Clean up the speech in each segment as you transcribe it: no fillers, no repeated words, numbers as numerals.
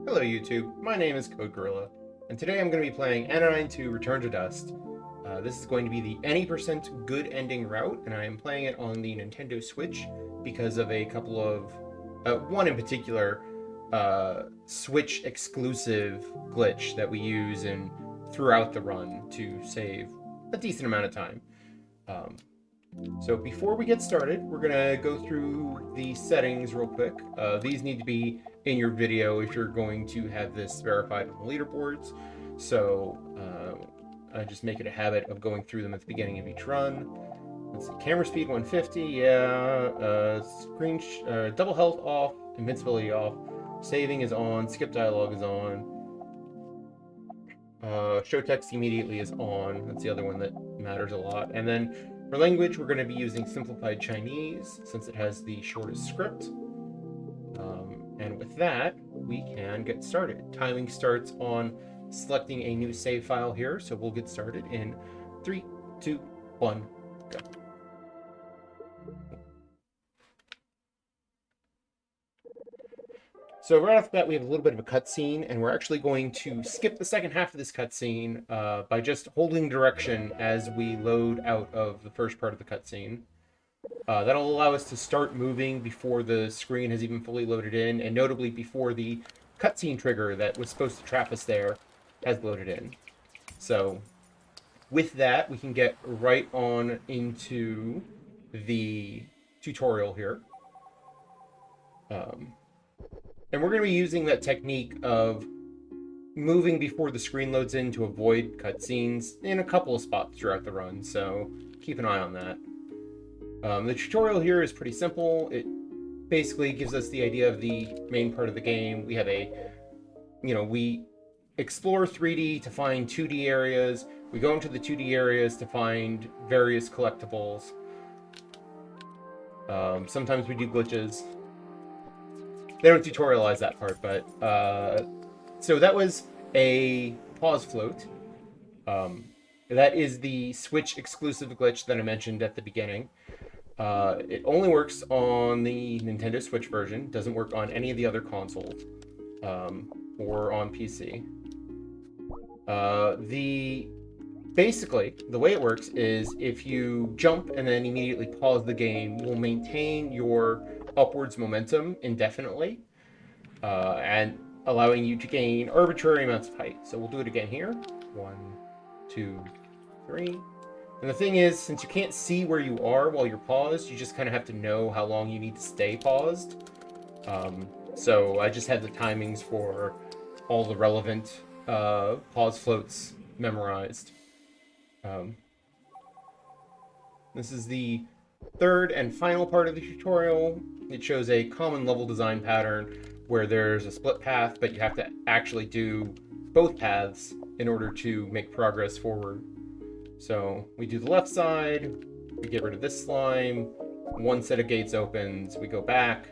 Hello YouTube, my name is Code Gorilla, and today I'm going to be playing Anodyne 2 Return to Dust. This is going to be the any percent good ending route, and I am playing it on the Nintendo Switch because of a couple of, one in particular, Switch exclusive glitch that we use throughout the run to save a decent amount of time. So before we get started, we're gonna go through the settings real quick. These need to be in your video if you're going to have this verified on the leaderboards. So I just make it a habit of going through them at the beginning of each run. Let's see, camera speed 150, yeah. Double health off, invincibility off. Saving is on, skip dialogue is on. Show text immediately is on. That's the other one that matters a lot. And then for language, we're going to be using simplified Chinese since it has the shortest script. And with that, we can get started. Timing starts on selecting a new save file here, so we'll get started in 3, 2, 1, go. So right off the bat, we have a little bit of a cutscene, and we're actually going to skip the second half of this cutscene by just holding direction as we load out of the first part of the cutscene. That'll allow us to start moving before the screen has even fully loaded in, and notably before the cutscene trigger that was supposed to trap us there has loaded in. So with that, we can get right on into the tutorial here. And we're going to be using that technique of moving before the screen loads in to avoid cutscenes in a couple of spots throughout the run, so keep an eye on that. The tutorial here is pretty simple. It basically gives us the idea of the main part of the game. We have we explore 3D to find 2D areas. We go into the 2D areas to find various collectibles. Sometimes we do glitches. They don't tutorialize that part, but so that was a pause float. That is the Switch exclusive glitch that I mentioned at the beginning. It only works on the Nintendo Switch version, doesn't work on any of the other consoles or on PC. Basically, the way it works is if you jump and then immediately pause the game, you will maintain your upwards momentum indefinitely, and allowing you to gain arbitrary amounts of height. So we'll do it again here. 1, 2, 3. And the thing is, since you can't see where you are while you're paused, you just kind of have to know how long you need to stay paused. So I just had the timings for all the relevant pause floats memorized. This is the third and final part of the tutorial. It shows a common level design pattern where there's a split path, but you have to actually do both paths in order to make progress forward. So we do the left side, we get rid of this slime, one set of gates opens, we go back,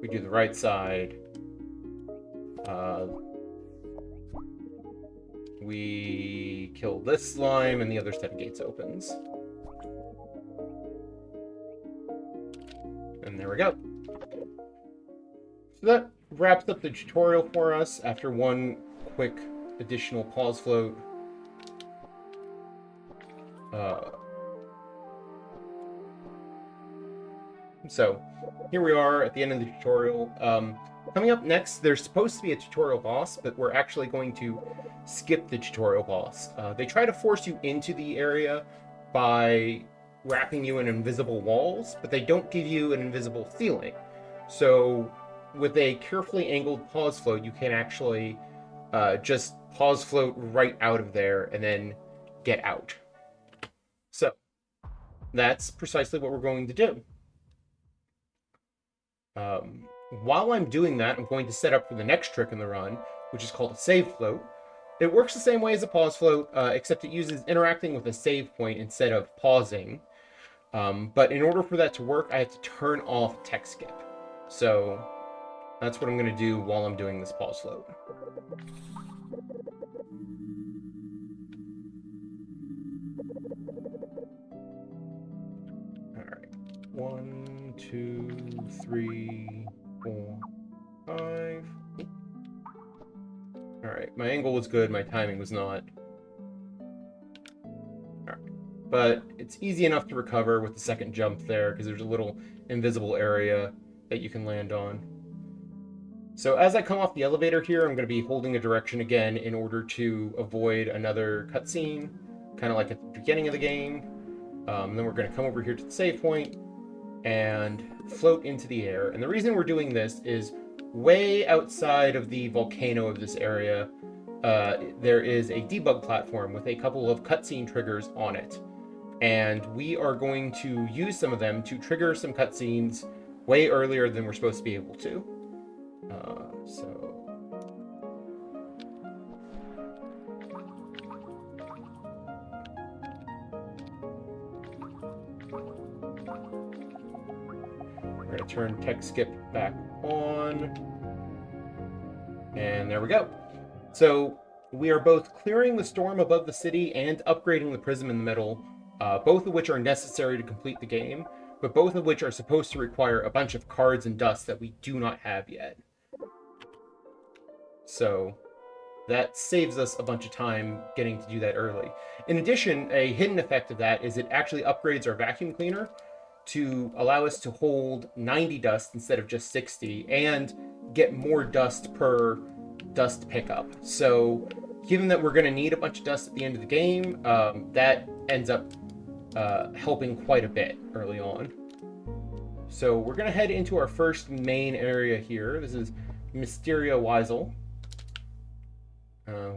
we do the right side, we kill this slime, and the other set of gates opens. And there we go. So that wraps up the tutorial for us after one quick additional pause float. So here we are at the end of the tutorial. Coming up next, there's supposed to be a tutorial boss, but we're actually going to skip the tutorial boss. They try to force you into the area by wrapping you in invisible walls, but they don't give you an invisible ceiling. So with a carefully angled pause float, you can actually just pause float right out of there and then get out. So that's precisely what we're going to do. While I'm doing that, I'm going to set up for the next trick in the run, which is called a save float. It works the same way as a pause float, except it uses interacting with a save point instead of pausing. But in order for that to work, I have to turn off text skip. So that's what I'm going to do while I'm doing this pause float. All right. 1, 2, 3, 4, 5. Alright, my angle was good, my timing was not. Alright. But it's easy enough to recover with the second jump there, because there's a little invisible area that you can land on. So as I come off the elevator here, I'm going to be holding a direction again in order to avoid another cutscene, kind of like at the beginning of the game. Then we're going to come over here to the save point and float into the air. And the reason we're doing this is way outside of the volcano of this area, there is a debug platform with a couple of cutscene triggers on it. And we are going to use some of them to trigger some cutscenes way earlier than we're supposed to be able to. We're going to turn text skip back on. And there we go. So we are both clearing the storm above the city and upgrading the prism in the middle, both of which are necessary to complete the game, but both of which are supposed to require a bunch of cards and dust that we do not have yet. So that saves us a bunch of time getting to do that early. In addition, a hidden effect of that is it actually upgrades our vacuum cleaner to allow us to hold 90 dust instead of just 60 and get more dust per dust pickup. So given that we're going to need a bunch of dust at the end of the game, that ends up helping quite a bit early on. So we're going to head into our first main area here. This is Mysteria Weisel.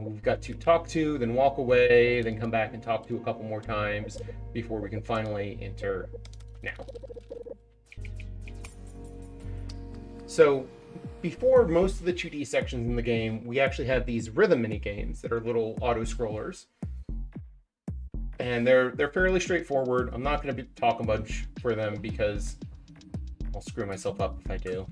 We've got to talk to, then walk away, then come back and talk to a couple more times before we can finally enter now. So before most of the 2D sections in the game, we actually have these rhythm mini games that are little auto scrollers. And they're fairly straightforward. I'm not going to be talking much for them because I'll screw myself up if I do.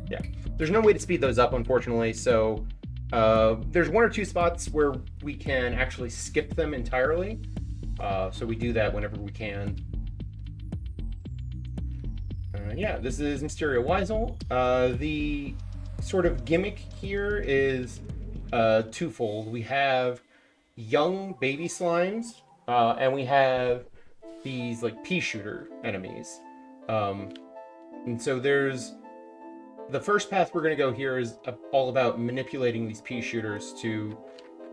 Yeah, there's no way to speed those up, unfortunately, so there's one or two spots where we can actually skip them entirely, so we do that whenever we can. Yeah, this is Mysteria Weisel. The sort of gimmick here is twofold. We have young baby slimes, and we have these like pea shooter enemies. And so there's the first path we're going to go here is all about manipulating these pea shooters to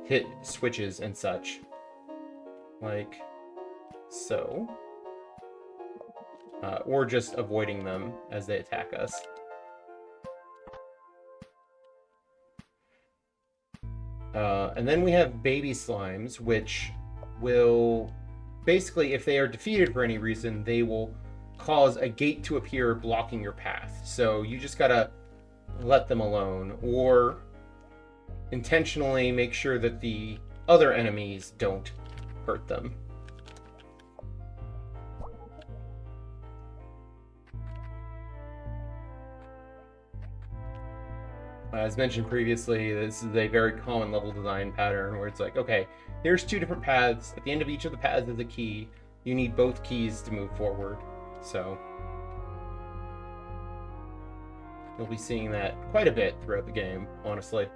hit switches and such. Like so. Or just avoiding them as they attack us. And then we have baby slimes, which will basically, if they are defeated for any reason, they will cause a gate to appear blocking your path. So you just gotta let them alone, or intentionally make sure that the other enemies don't hurt them. As mentioned previously, this is a very common level design pattern where it's like, okay, here's two different paths. At the end of each of the paths is a key. You need both keys to move forward. So you'll be seeing that quite a bit throughout the game, honestly.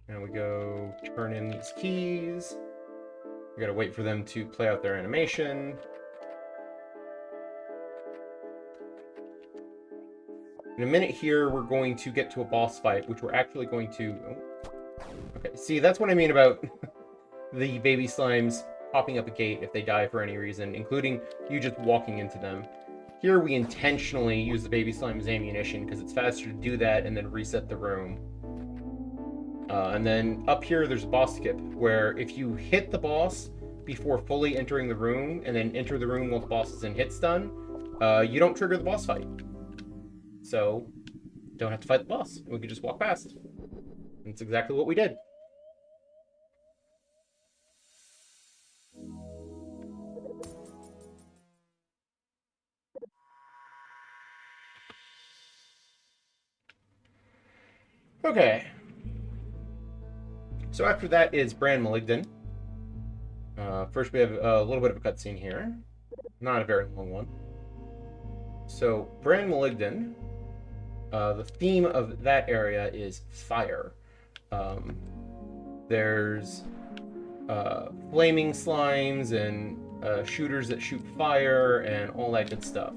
And we go turn in these keys. We gotta wait for them to play out their animation. In a minute here, we're going to get to a boss fight, which we're actually going to... Oh. Okay, see, that's what I mean about the baby slimes popping up a gate if they die for any reason, including you just walking into them. Here we intentionally use the baby slime as ammunition because it's faster to do that and then reset the room. And then up here, there's a boss skip, where if you hit the boss before fully entering the room and then enter the room while the boss is in hit stun, you don't trigger the boss fight. So, don't have to fight the boss. We can just walk past. That's exactly what we did. Okay. So after that is Brand Malignant. First we have a little bit of a cutscene here. Not a very long one. So Brand Malignant, the theme of that area is fire. There's flaming slimes and shooters that shoot fire and all that good stuff.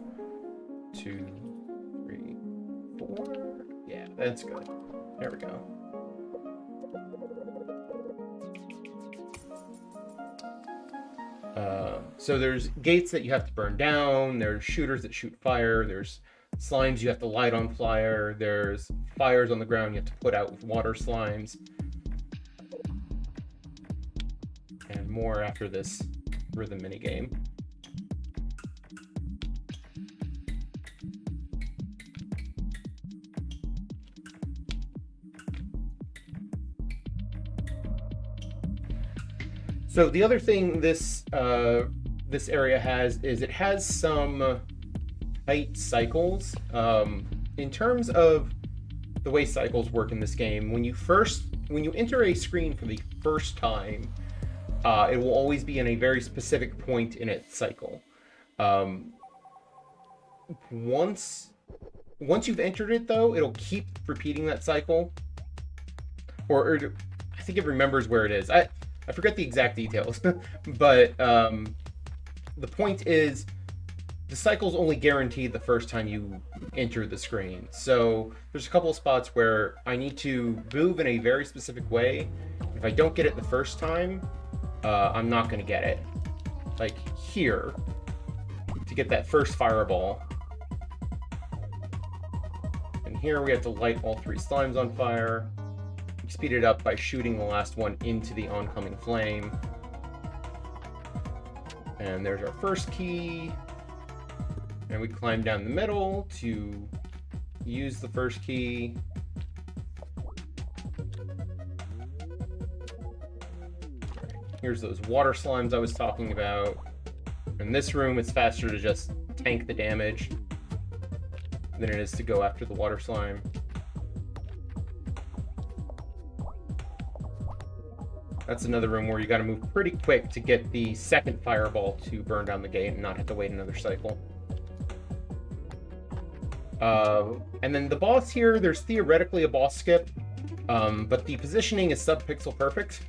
2, 3, 4. Yeah, that's good. There we go. So there's gates that you have to burn down, there's shooters that shoot fire, there's slimes you have to light on fire, there's fires on the ground you have to put out with water slimes. And more after this rhythm minigame. So the other thing this area has is it has some height cycles. In terms of the way cycles work in this game, when you enter a screen for the first time, it will always be in a very specific point in its cycle. Once you've entered it, though, it'll keep repeating that cycle. Or I think it remembers where it is. I forget the exact details, but the point is the cycle's only guaranteed the first time you enter the screen. So there's a couple of spots where I need to move in a very specific way. If I don't get it the first time, I'm not going to get it. Like here, to get that first fireball. And here we have to light all 3 slimes on fire. Speed it up by shooting the last one into the oncoming flame. And there's our first key. And we climb down the middle to use the first key. Here's those water slimes I was talking about. In this room, it's faster to just tank the damage than it is to go after the water slime. That's another room where you got to move pretty quick to get the second fireball to burn down the gate and not have to wait another cycle. And then the boss here, there's theoretically a boss skip, but the positioning is sub-pixel perfect.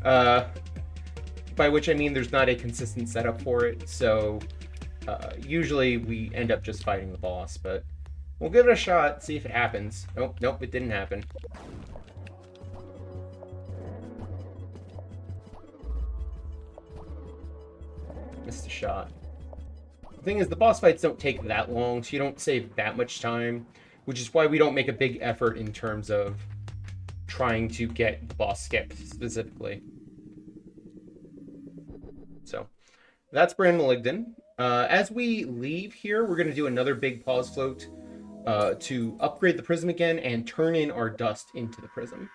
By which I mean there's not a consistent setup for it, so usually we end up just fighting the boss, but we'll give it a shot, see if it happens. Nope, it didn't happen. Missed a shot. The thing is, the boss fights don't take that long, so you don't save that much time, which is why we don't make a big effort in terms of trying to get the boss skipped specifically. So that's Brand Malignant. As we leave here, we're going to do another big pause float to upgrade the prism again and turn in our dust into the prism.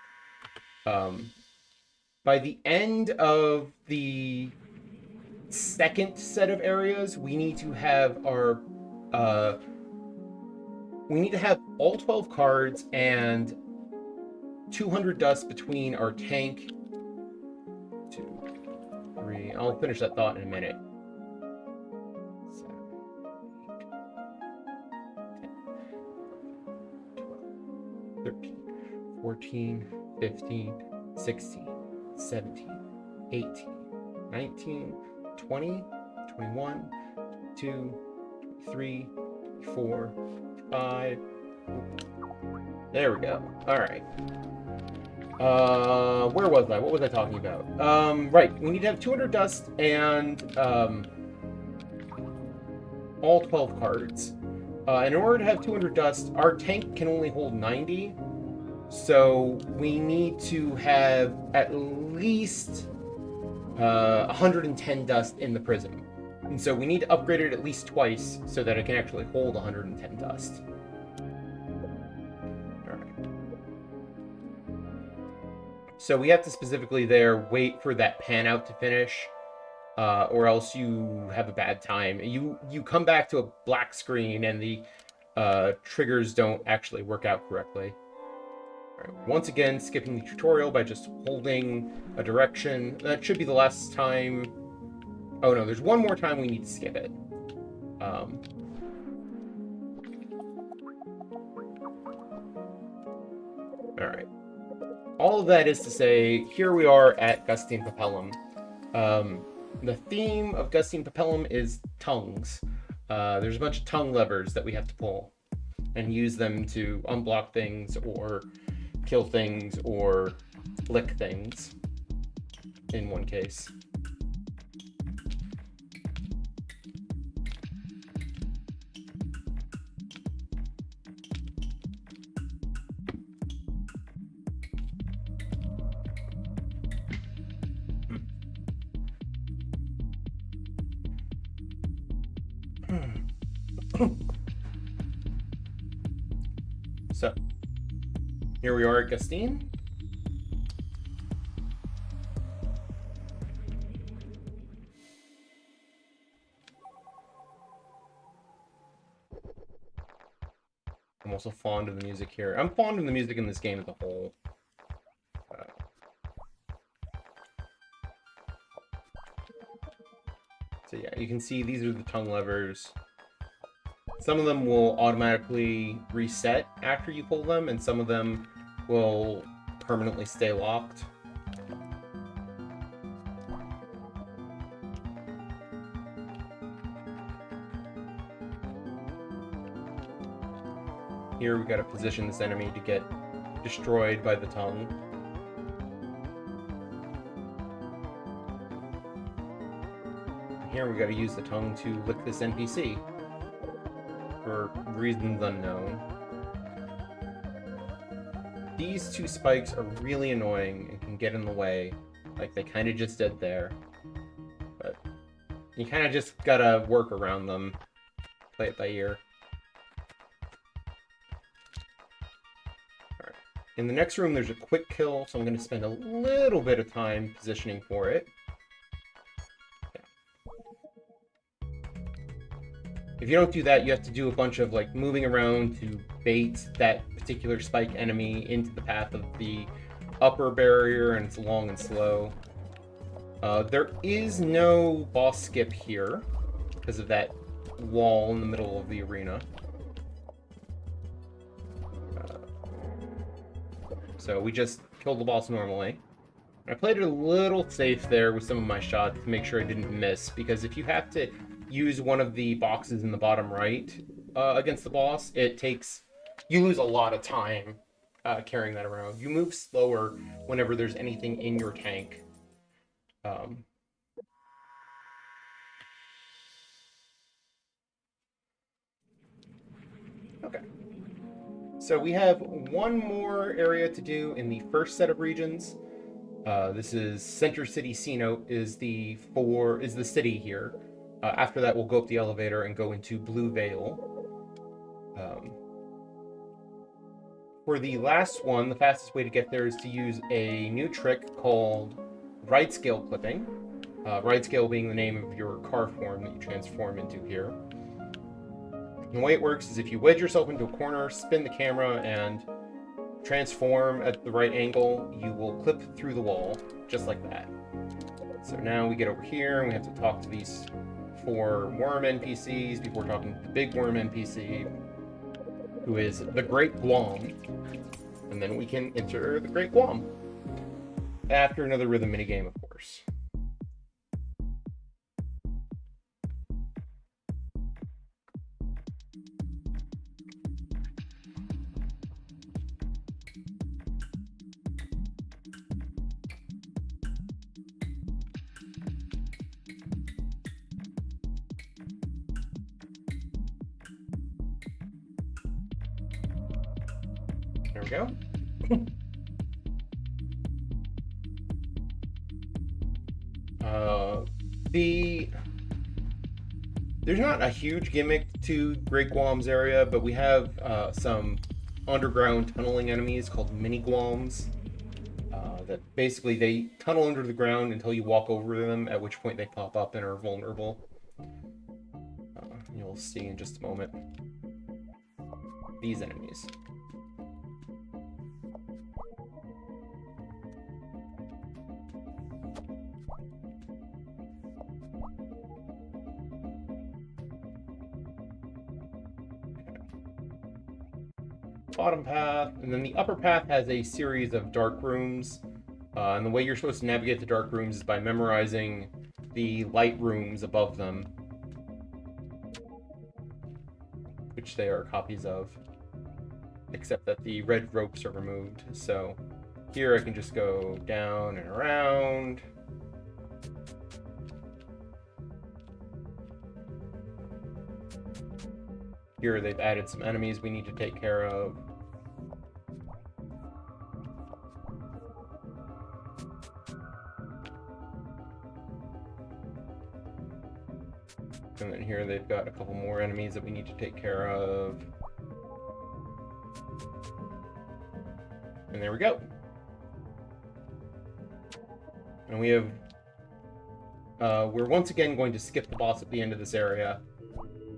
By the end of the second set of areas, we need to have our all 12 cards and 200 dust between our tank. 2, 3. I'll finish that thought in a minute. 7, 8, 10, 12, 13, 14, 15, 16, 17, 18, 19, 20, 21, 22, 23, 24, 25. There we go. All right. Where was I? What was I talking about? Right. We need to have 200 dust and all 12 cards. In order to have 200 dust, our tank can only hold 90. So we need to have at least 110 dust in the prism. And so we need to upgrade it at least twice so that it can actually hold 110 dust. Alright. So we have to specifically there wait for that pan out to finish, or else you have a bad time. You come back to a black screen and the triggers don't actually work out correctly. Right. Once again, skipping the tutorial by just holding a direction. That should be the last time. Oh no, there's one more time we need to skip it. Alright. All of that is to say, here we are at Gustine Papellum. The theme of Gustine Papellum is tongues. There's a bunch of tongue levers that we have to pull and use them to unblock things or kill things or lick things in one case. So, here we are at Gustine. I'm also fond of the music here. I'm fond of the music in this game as a whole. So yeah, you can see these are the tongue levers. Some of them will automatically reset after you pull them, and some of them will permanently stay locked. Here we gotta position this enemy to get destroyed by the tongue. Here we gotta use the tongue to lick this NPC for reasons unknown. These two spikes are really annoying and can get in the way, like they kind of just did there. But you kind of just gotta work around them, play it by ear. Alright. In the next room there's a quick kill, so I'm going to spend a little bit of time positioning for it. If you don't do that, you have to do a bunch of like moving around to bait that particular spike enemy into the path of the upper barrier, and it's long and slow. There is no boss skip here because of that wall in the middle of the arena. So we just killed the boss normally. I played it a little safe there with some of my shots to make sure I didn't miss, because if you have to use one of the boxes in the bottom right against the boss, you lose a lot of time carrying that around. You move slower whenever there's anything in your tank. Okay. So we have one more area to do in the first set of regions. This is Center City C-Note is the city here. After that, we'll go up the elevator and go into Blue Vale. For the last one, the fastest way to get there is to use a new trick called ride scale clipping. Ride scale being the name of your car form that you transform into here. And the way it works is if you wedge yourself into a corner, spin the camera, and transform at the right angle, you will clip through the wall, just like that. So now we get over here, and we have to talk to these 4 worm NPCs before talking to the big worm NPC, who is the Great Guam. And then we can enter the Great Guam. After another rhythm minigame, of course. There we go. There's not a huge gimmick to Great Guam's area, but we have some underground tunneling enemies called mini Guams. That basically they tunnel under the ground until you walk over them, at which point they pop up and are vulnerable. You'll see in just a moment. These enemies. bottom path, and then the upper path has a series of dark rooms. And the way you're supposed to navigate the dark rooms is by memorizing the light rooms above them, which they are copies of, except that the red ropes are removed. So here I can just go down and around. Here they've added some enemies we need to take care of. And then here they've got a couple more enemies that we need to take care of. And there we go. And we have... we're once again going to skip the boss at the end of this area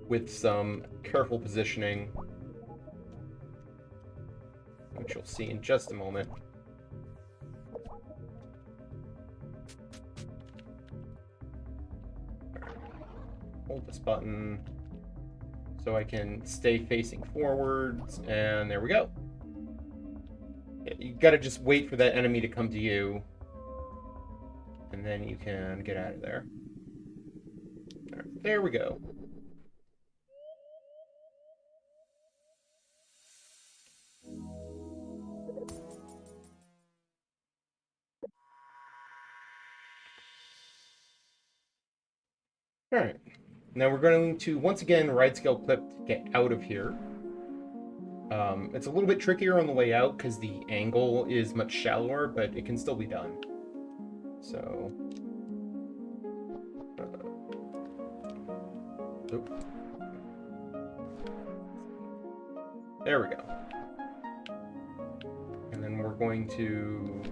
with some careful positioning, which you'll see in just a moment. Hold this button so I can stay facing forwards, and there we go. You gotta just wait for that enemy to come to you, and then you can get out of there. All right, there we go. All right. Now we're going to, once again, right scale clip to get out of here. It's a little bit trickier on the way out because the angle is much shallower, but it can still be done. So... there we go. And then we're going to...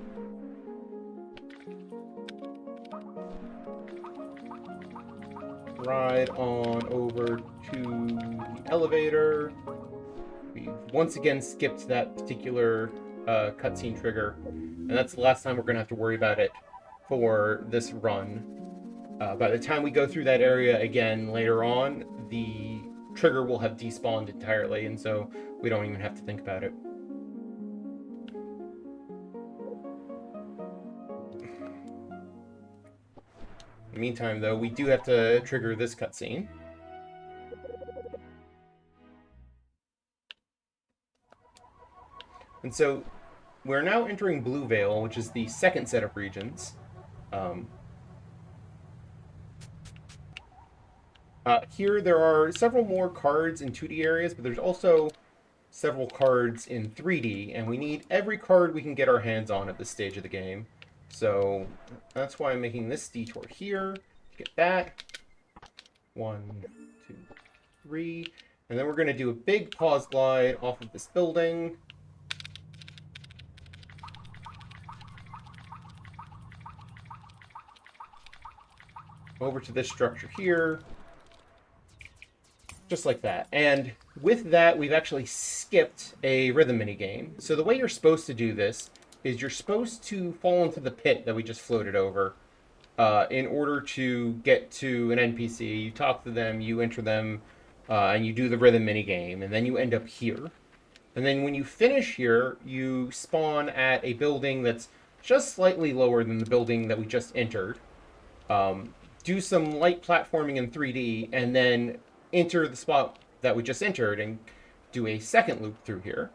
ride on over to the elevator. We've once again skipped that particular cutscene trigger, and that's the last time we're going to have to worry about it for this run. By the time we go through that area again later on, the trigger will have despawned entirely, and so we don't even have to think about it. In the meantime, though, we do have to trigger this cutscene. And so, we're now entering Blue Veil, which is the second set of regions. Here there are several more cards in 2D areas, but there's also several cards in 3D, and we need every card we can get our hands on at this stage of the game. So that's why I'm making this detour here to get that. 1, 2, 3. And then we're going to do a big pause glide off of this building. Over to this structure here. Just like that. And with that, we've actually skipped a rhythm minigame. So the way you're supposed to do this is you're supposed to fall into the pit that we just floated over in order to get to an NPC. You talk to them, you enter them, and you do the rhythm minigame, and then you end up here. And then when you finish here, you spawn at a building that's just slightly lower than the building that we just entered. Do some light platforming in 3D, and then enter the spot that we just entered and do a second loop through here.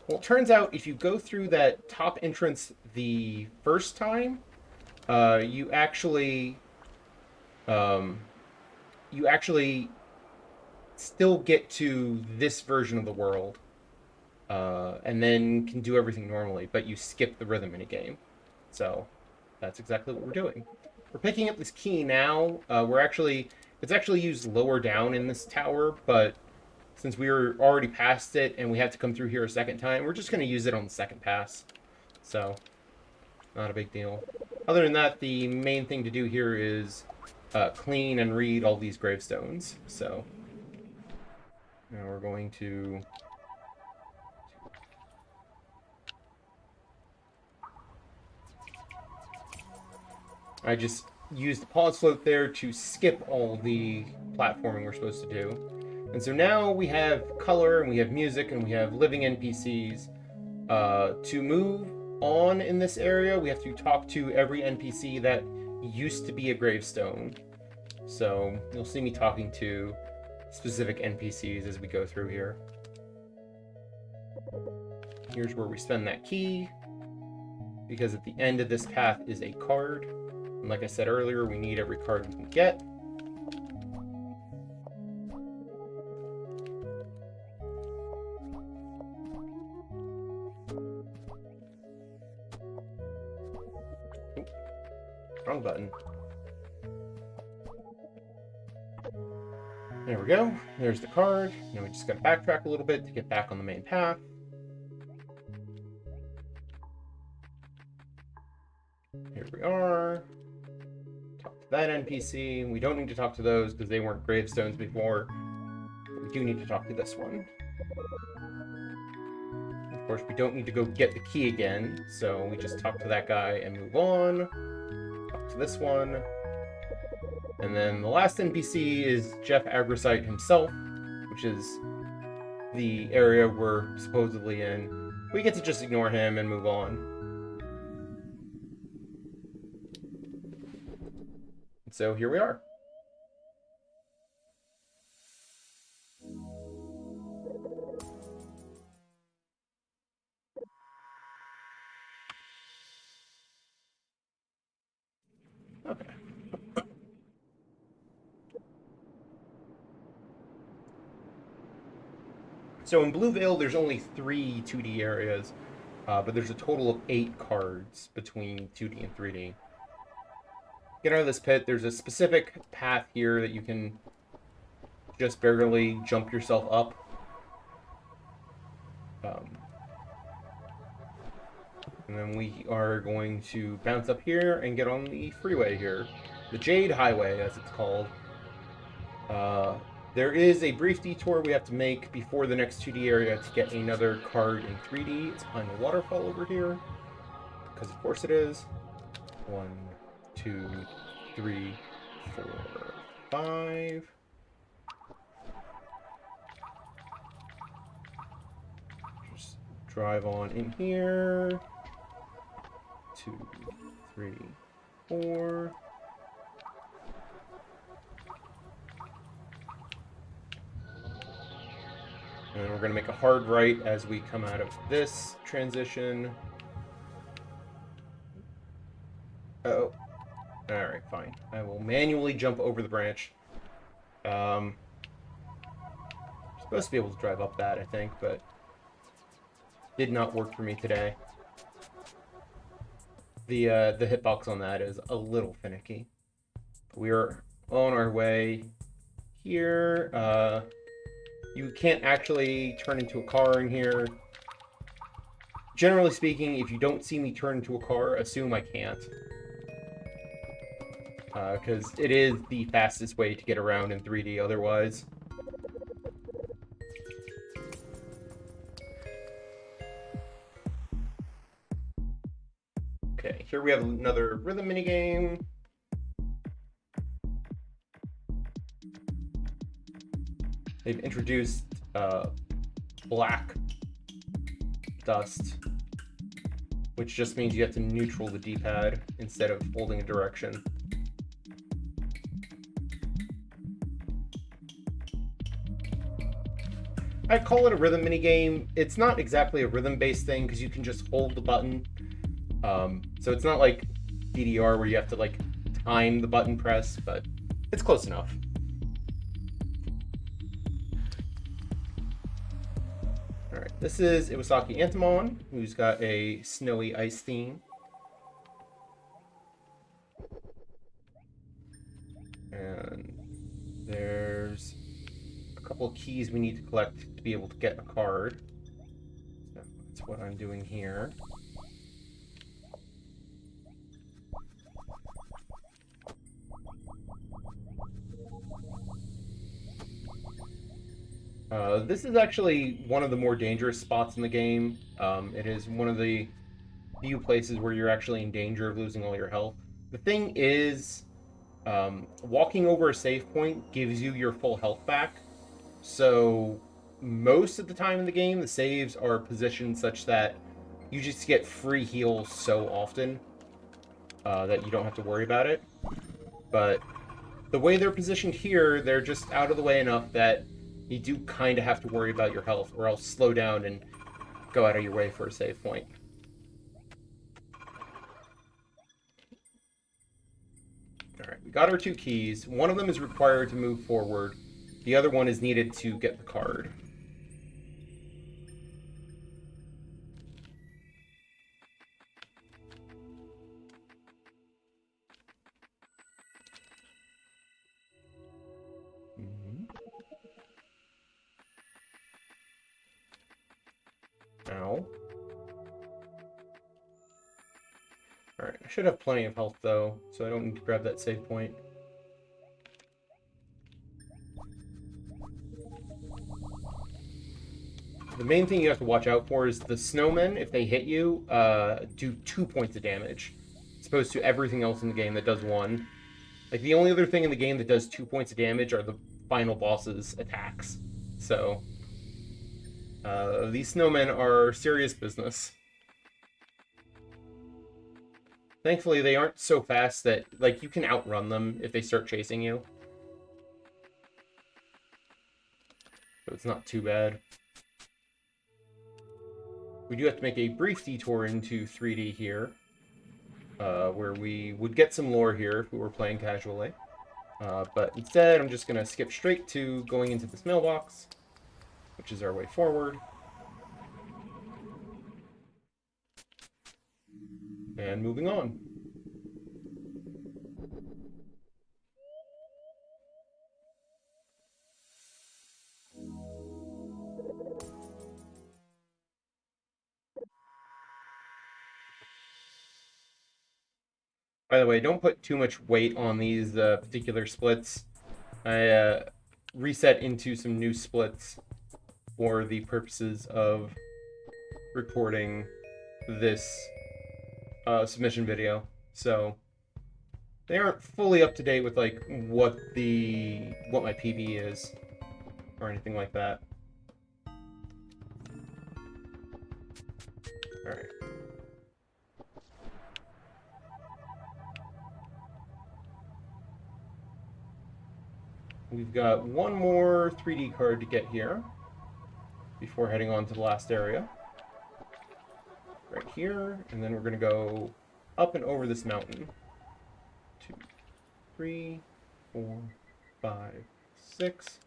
Well, it turns out if you go through that top entrance the first time, you actually still get to this version of the world, and then can do everything normally, but you skip the rhythm in a game. So that's exactly what we're doing. We're picking up this key now. It's actually used lower down in this tower, but since we were already past it and we have to come through here a second time, we're just going to use it on the second pass. So, not a big deal. Other than that, the main thing to do here is clean and read all these gravestones. So, now we're going to... I just used the pause float there to skip all the platforming we're supposed to do. And so now we have color, and we have music, and we have living NPCs. To move on in this area, we have to talk to every NPC that used to be a gravestone. So you'll see me talking to specific NPCs as we go through here. Here's where we spend that key, because at the end of this path is a card. And like I said earlier, we need every card we can get. Wrong button. There we go. There's the card. Now we just gotta backtrack a little bit to get back on the main path. Here we are. Talk to that NPC. We don't need to talk to those because they weren't gravestones before. But we do need to talk to this one. Of course, we don't need to go get the key again, so we just talk to that guy and move on. Talk to this one. And then the last NPC is Jeff Agrosite himself, which is the area we're supposedly in. We get to just ignore him and move on. So here we are. Okay. So in Blue Veil, there's only 3 2D areas, but there's a total of 8 cards between 2D and 3D. Get out of this pit. There's a specific path here that you can just barely jump yourself up. And then we are going to bounce up here and get on the freeway here. The Jade Highway, as it's called. There is a brief detour we have to make before the next 2D area to get another card in 3D. It's behind the waterfall over here. Because of course it is. 1, 2, 3, 4, 5. Just drive on in here. 2, 3, 4. And then we're going to make a hard right as we come out of this transition. Uh-oh. Alright, fine. I will manually jump over the branch. I'm supposed to be able to drive up that, I think, but did not work for me today. The hitbox on that is a little finicky. We are on our way here. You can't actually turn into a car in here. Generally speaking, if you don't see me turn into a car, assume I can't. Because it is the fastest way to get around in 3D otherwise. Okay, here we have another rhythm minigame. They've introduced black dust, which just means you have to neutral the D-pad instead of holding a direction. I call it a rhythm minigame. It's not exactly a rhythm-based thing because you can just hold the button. So it's not like DDR where you have to like time the button press, but it's close enough. Alright, this is Iwasaki Antimon, who's got a snowy ice theme. And there's a couple of keys we need to collect to be able to get a card. So that's what I'm doing here. This is actually one of the more dangerous spots in the game. It is one of the few places where you're actually in danger of losing all your health. The thing is, walking over a save point gives you your full health back, So most of the time in the game, the saves are positioned such that you just get free heals so often that you don't have to worry about it. But the way they're positioned here, they're just out of the way enough that you do kind of have to worry about your health, or else slow down and go out of your way for a save point. Alright, we got our 2 keys. One of them is required to move forward. The other one is needed to get the card. Ow. Alright, I should have plenty of health, though, so I don't need to grab that save point. The main thing you have to watch out for is the snowmen, if they hit you, do 2 points of damage, as opposed to everything else in the game that does 1. Like, the only other thing in the game that does 2 points of damage are the final boss's attacks. So, these snowmen are serious business. Thankfully, they aren't so fast that, like, you can outrun them if they start chasing you. So it's not too bad. We do have to make a brief detour into 3D here, where we would get some lore here if we were playing casually. But instead, I'm just going to skip straight to going into this mailbox, which is our way forward. And moving on. By the way, don't put too much weight on these particular splits. I reset into some new splits for the purposes of recording this submission video. So they aren't fully up to date with like what my PB is or anything like that. All right. We've got one more 3D card to get here before heading on to the last area. Right here, and then we're going to go up and over this mountain. 2, 3, 4, 5, 6.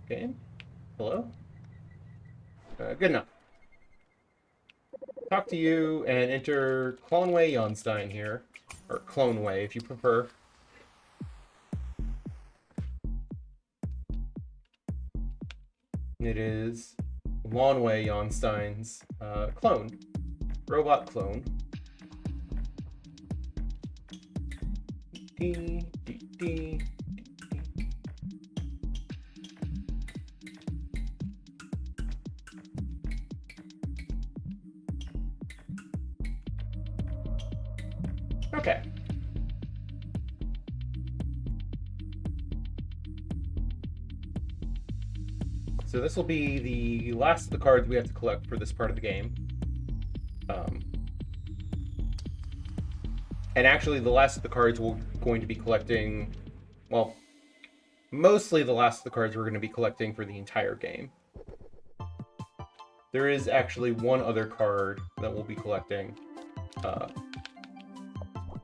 Game? Hello? Good enough. Talk to you and enter Cloneway Jonstein here. Or Cloneway, if you prefer. It is Lawnway Jonstein's clone. Robot clone. D, D, D. Okay. So this will be the last of the cards we have to collect for this part of the game. And actually the last of the cards we're going to be collecting, well, mostly the last of the cards we're going to be collecting for the entire game. There is actually one other card that we'll be collecting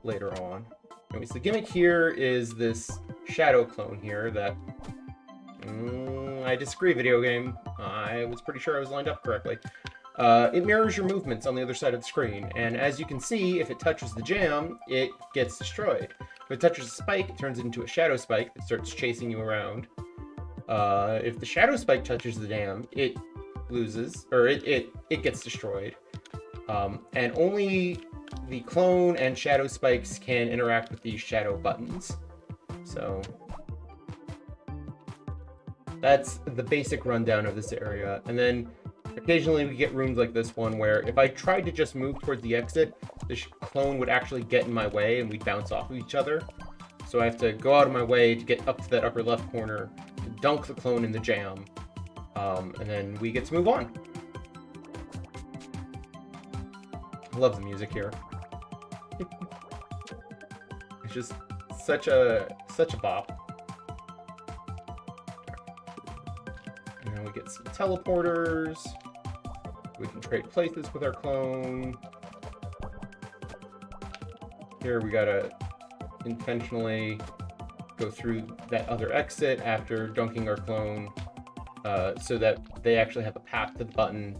later on. Anyways, the gimmick here is this shadow clone here that... I disagree, video game. I was pretty sure I was lined up correctly. It mirrors your movements on the other side of the screen, and as you can see, if it touches the jam, it gets destroyed. If it touches a spike, it turns it into a shadow spike that starts chasing you around. If the shadow spike touches the jam, it loses, or it gets destroyed. And only the clone and shadow spikes can interact with these shadow buttons. So that's the basic rundown of this area. And then Occasionally we get rooms like this one where if I tried to just move towards the exit, the clone would actually get in my way and we'd bounce off of each other. So I have to go out of my way to get up to that upper left corner, dunk the clone in the jam, and then we get to move on. I love the music here. It's just such a bop. And then we get some teleporters. We can trade places with our clone. Here we gotta intentionally go through that other exit after dunking our clone, so that they actually have a path to the button.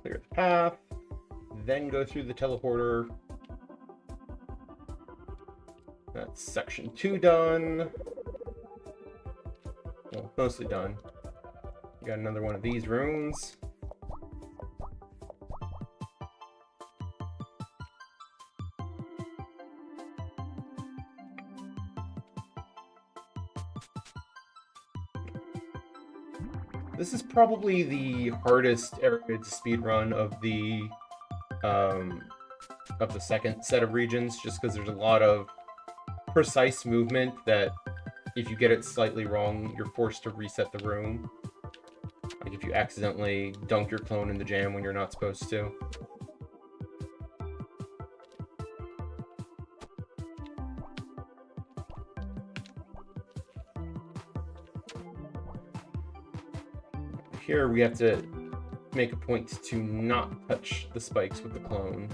Clear the path, then go through the teleporter. That's section 2 done. Well, mostly done. We got another one of these rooms. This is probably the hardest area to speedrun of the second set of regions, just because there's a lot of precise movement that if you get it slightly wrong, you're forced to reset the room. Like if you accidentally dunk your clone in the jam when you're not supposed to. Here we have to make a point to not touch the spikes with the clone.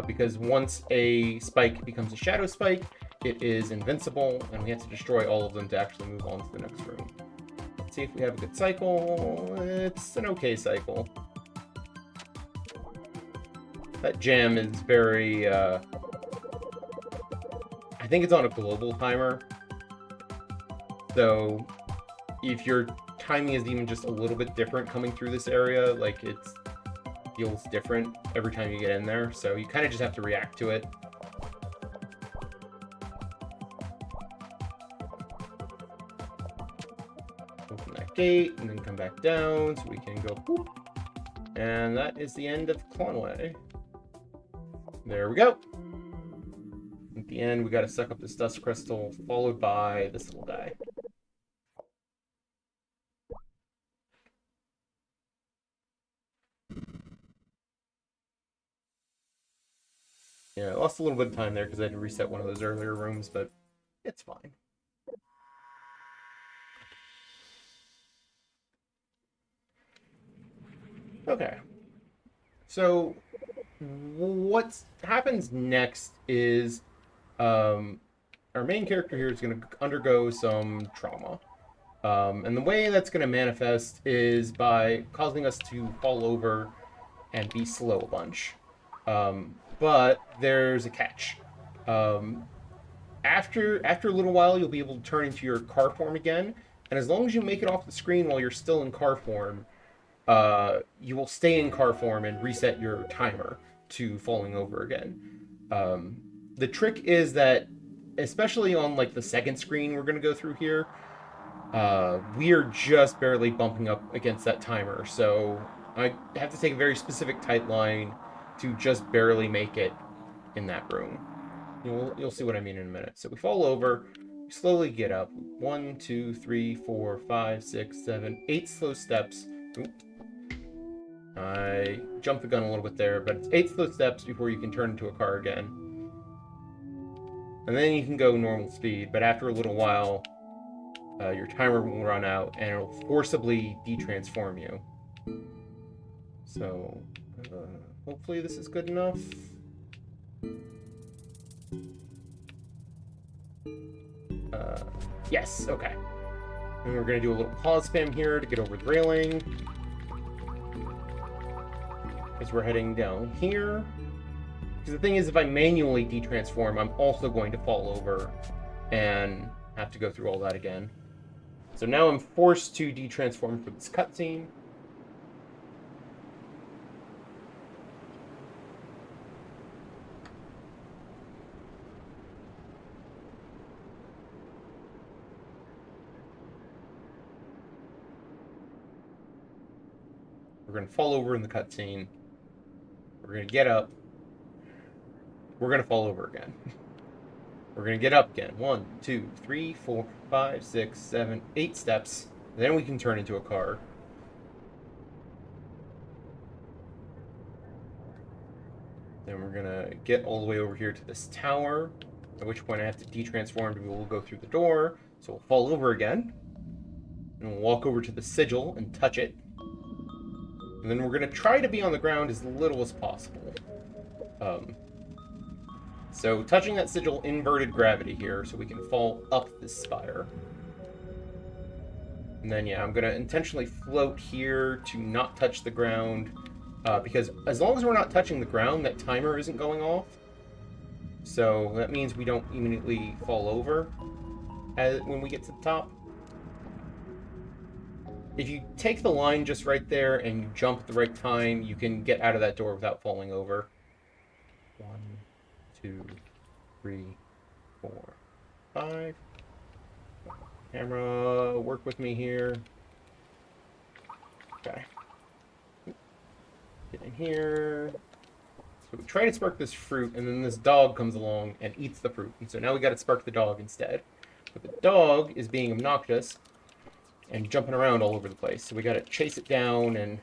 Because once a spike becomes a shadow spike, it is invincible, and we have to destroy all of them to actually move on to the next room. Let's see if we have a good cycle. It's an okay cycle. That jam is very, I think it's on a global timer. So if your timing is even just a little bit different coming through this area, like it feels different every time you get in there. So you kind of just have to react to it. Open that gate and then come back down so we can go boop. And that is the end of Clonway. There we go. At the end, we got to suck up this dust crystal, followed by this little guy. Yeah, I lost a little bit of time there because I had to reset one of those earlier rooms, but it's fine. Okay. So what happens next is our main character here is going to undergo some trauma. And the way that's going to manifest is by causing us to fall over and be slow a bunch. But there's a catch. After a little while, you'll be able to turn into your car form again. And as long as you make it off the screen while you're still in car form, you will stay in car form and reset your timer to falling over again. The trick is that, especially on like the second screen we're going to go through here, we are just barely bumping up against that timer. So I have to take a very specific tight line to just barely make it in that room. You'll see what I mean in a minute. So we fall over, we slowly get up. 1, 2, 3, 4, 5, 6, 7, 8 slow steps. Oop. I jumped the gun a little bit there, but it's 8 slow steps before you can turn into a car again. And then you can go normal speed, but after a little while, your timer will run out and it'll forcibly de-transform you. So, hopefully this is good enough. Yes, okay. And we're going to do a little pause spam here to get over the railing. Because we're heading down here. Because the thing is, if I manually de-transform, I'm also going to fall over and have to go through all that again. So now I'm forced to de-transform for this cutscene. We're going to fall over in the cutscene. We're going to get up. We're going to fall over again. We're going to get up again. 1, 2, 3, 4, 5, 6, 7, 8 steps. Then we can turn into a car. Then we're going to get all the way over here to this tower, at which point I have to detransform to be able to go through the door. So we'll fall over again. And we'll walk over to the sigil and touch it. And then we're going to try to be on the ground as little as possible. So touching that sigil inverted gravity here so we can fall up this spire. And then, yeah, I'm going to intentionally float here to not touch the ground. Because as long as we're not touching the ground, that timer isn't going off. So that means we don't immediately fall over when we get to the top. If you take the line just right there and you jump at the right time, you can get out of that door without falling over. 1, 2, 3, 4, 5. Camera, work with me here. Okay. Get in here. So we try to spark this fruit, and then this dog comes along and eats the fruit. And so now we got to spark the dog instead. But the dog is being obnoxious and jumping around all over the place. So we got to chase it down and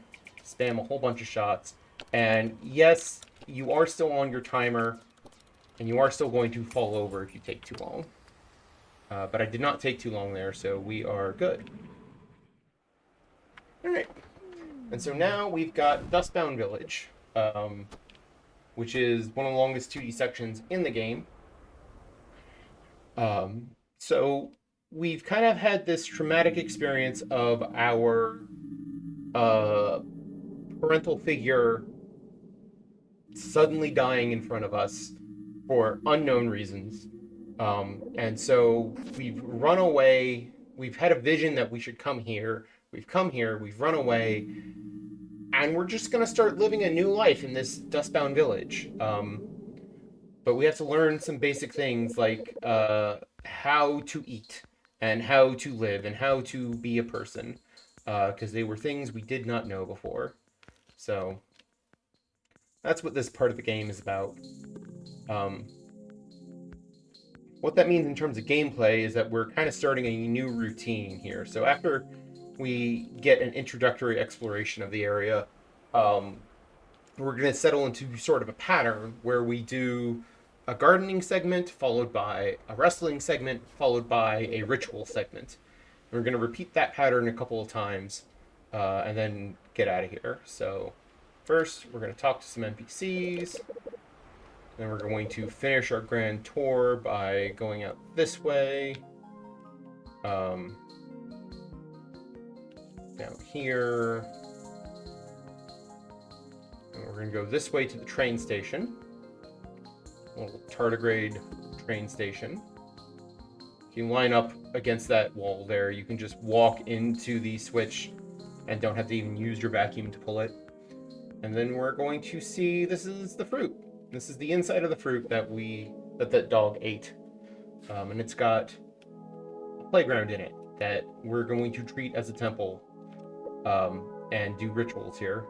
spam a whole bunch of shots. And yes, you are still on your timer, and you are still going to fall over if you take too long. But I did not take too long there, so we are good. Alright. And so now we've got Dustbound Village, which is one of the longest 2D sections in the game. So we've kind of had this traumatic experience of our parental figure suddenly dying in front of us for unknown reasons. And so we've run away. We've had a vision that we should come here. We've come here. We've run away. And we're just going to start living a new life in this Dustbound Village. But we have to learn some basic things like how to eat and how to live and how to be a person. Because they were things we did not know before. So that's what this part of the game is about. What that means in terms of gameplay is that we're kind of starting a new routine here. So after we get an introductory exploration of the area, we're going to settle into sort of a pattern where we do a gardening segment, followed by a wrestling segment, followed by a ritual segment. And we're going to repeat that pattern a couple of times, and then get out of here. So first, we're going to talk to some NPCs. Then we're going to finish our grand tour by going out this way. Down here. And we're going to go this way to the train station. A little tardigrade train station. If you line up against that wall there, you can just walk into the switch and don't have to even use your vacuum to pull it. And then we're going to see, this is the fruit. This is the inside of the fruit that dog ate. And it's got a playground in it that we're going to treat as a temple and do rituals here.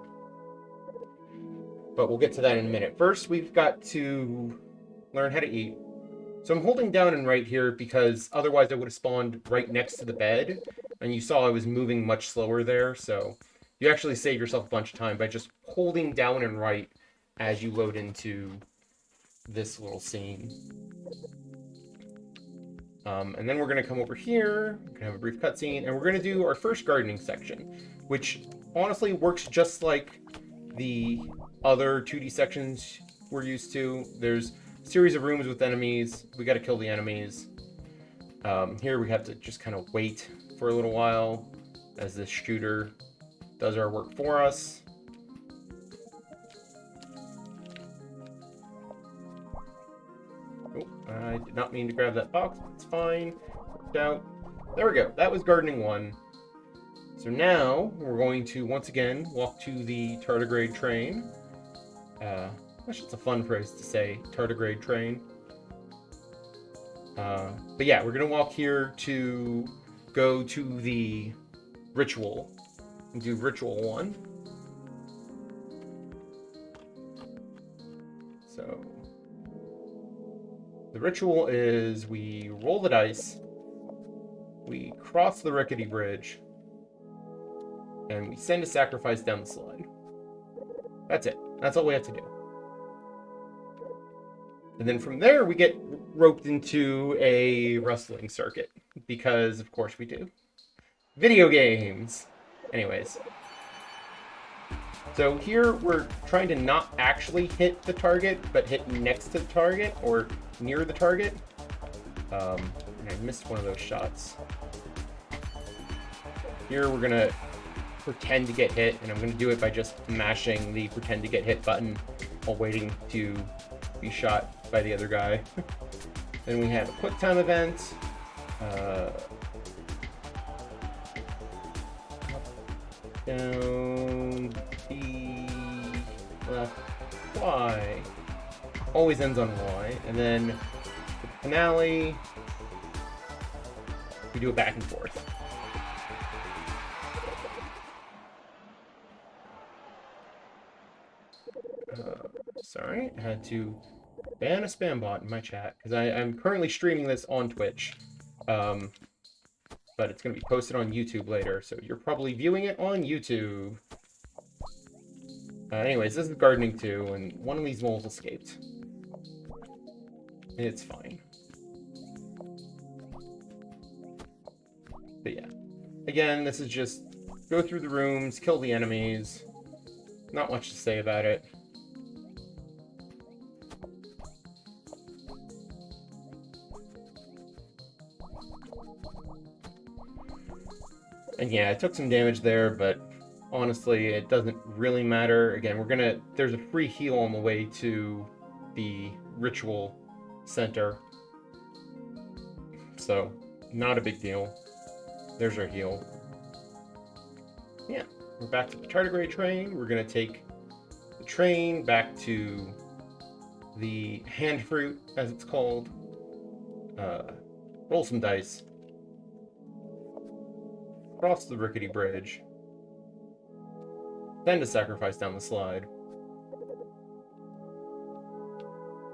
But we'll get to that in a minute. First, we've got to learn how to eat. So I'm holding down and right here because otherwise I would have spawned right next to the bed. And you saw I was moving much slower there. So you actually save yourself a bunch of time by just holding down and right as you load into this little scene. And then we're going to come over here, we're going to have a brief cutscene, and we're going to do our first gardening section, which honestly works just like the other 2D sections we're used to. There's a series of rooms with enemies. We got to kill the enemies. Here we have to just kind of wait for a little while as this shooter does our work for us. Oh, I did not mean to grab that box, but it's fine. Worked out. There we go. That was gardening 1. So now we're going to once again walk to the tardigrade train. That's just a fun phrase to say, tardigrade train. But yeah, we're going to walk here to go to the ritual and do ritual 1. ritual is we roll the dice, we cross the rickety bridge, and we send a sacrifice down the slide. That's it. That's all we have to do. And then from there, we get roped into a wrestling circuit, because of course we do. Video games! Anyways. So here, we're trying to not actually hit the target, but hit next to the target, or near the target. And I missed one of those shots. Here, we're going to pretend to get hit, and I'm going to do it by just mashing the pretend to get hit button while waiting to be shot by the other guy. Then we have a quick time event. Down, B, left, Y. Always ends on Y. And then the finale, we do it back and forth. Sorry, I had to ban a spam bot in my chat, because I'm currently streaming this on Twitch. But it's going to be posted on YouTube later, so you're probably viewing it on YouTube. Anyways, this is gardening 2, and one of these moles escaped. It's fine. But yeah. Again, this is just go through the rooms, kill the enemies. Not much to say about it. And yeah, I took some damage there, but honestly, it doesn't really matter. Again, there's a free heal on the way to the ritual center. So, not a big deal. There's our heal. Yeah, we're back to the tardigrade train. We're gonna take the train back to the hand fruit, as it's called. Roll some dice. Cross the rickety bridge, send a sacrifice down the slide,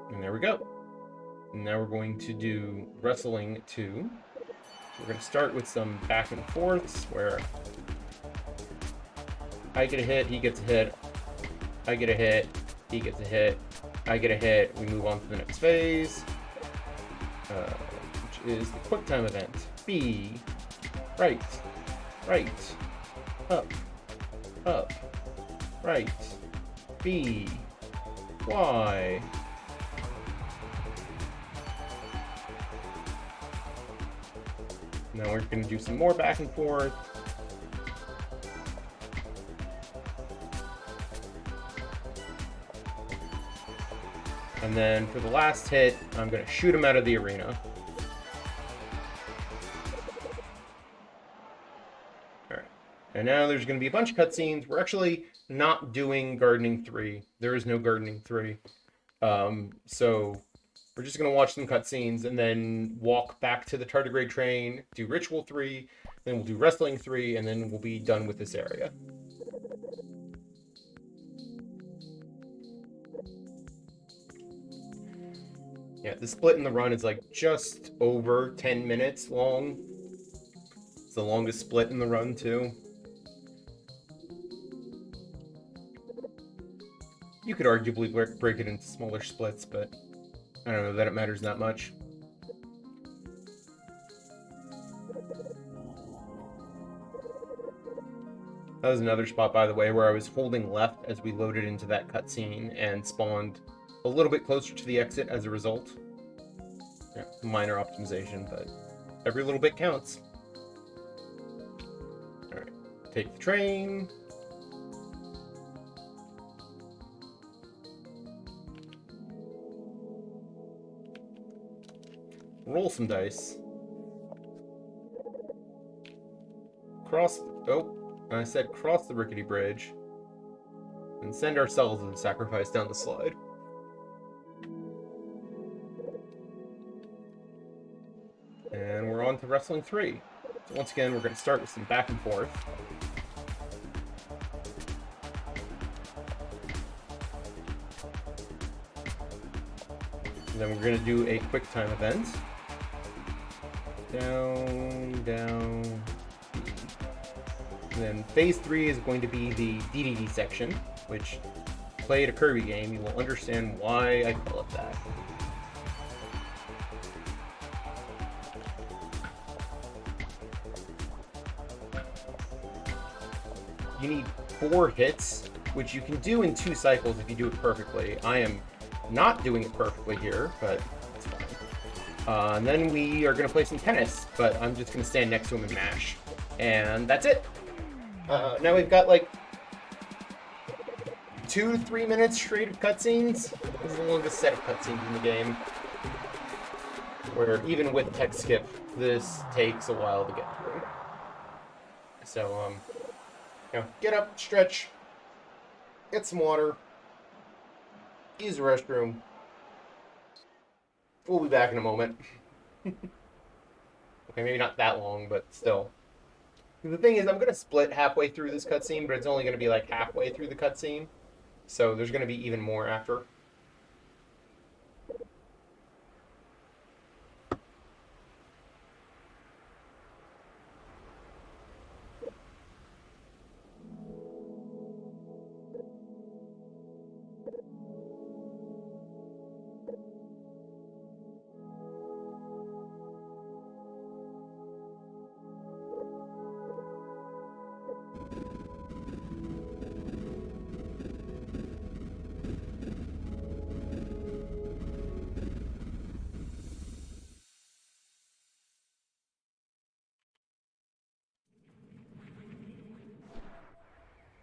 and there we go. And now we're going to do wrestling 2. So we're going to start with some back and forths where I get a hit, he gets a hit, I get a hit, he gets a hit, I get a hit. We move on to the next phase, which is the quick time event. B, right. Right, up, right, B, Y. Now we're going to do some more back and forth. And then for the last hit, I'm going to shoot him out of the arena. And now there's going to be a bunch of cutscenes. We're actually not doing Gardening 3. There is no Gardening 3. So we're just going to watch some cutscenes and then walk back to the tardigrade train, do Ritual 3, then we'll do Wrestling 3, and then we'll be done with this area. Yeah, the split in the run is like just over 10 minutes long. It's the longest split in the run, too. You could arguably break it into smaller splits, but I don't know that it matters that much. That was another spot, by the way, where I was holding left as we loaded into that cutscene and spawned a little bit closer to the exit as a result. Yeah, minor optimization, but every little bit counts. Alright, take the train. Roll some dice. I said cross the rickety bridge. And send ourselves as a sacrifice down the slide. And we're on to Wrestling 3. So once again, we're going to start with some back and forth. And then we're going to do a quick time event. Down, down, D. And then phase 3 is going to be the DDD section, which, played a Kirby game, you will understand why I call it that. You need 4 hits, which you can do in 2 cycles if you do it perfectly. I am not doing it perfectly here, but it's fine. And then we are going to play some tennis, but I'm just going to stand next to him and mash. And that's it. Now we've got like 2 to 3 minutes straight of cutscenes. This is the longest set of cutscenes in the game. Where even with text skip, this takes a while to get through. So, you know, get up, stretch, get some water, use the restroom. We'll be back in a moment. Okay, maybe not that long, but still. The thing is, I'm going to split halfway through this cutscene, but it's only going to be like halfway through the cutscene. So there's going to be even more after.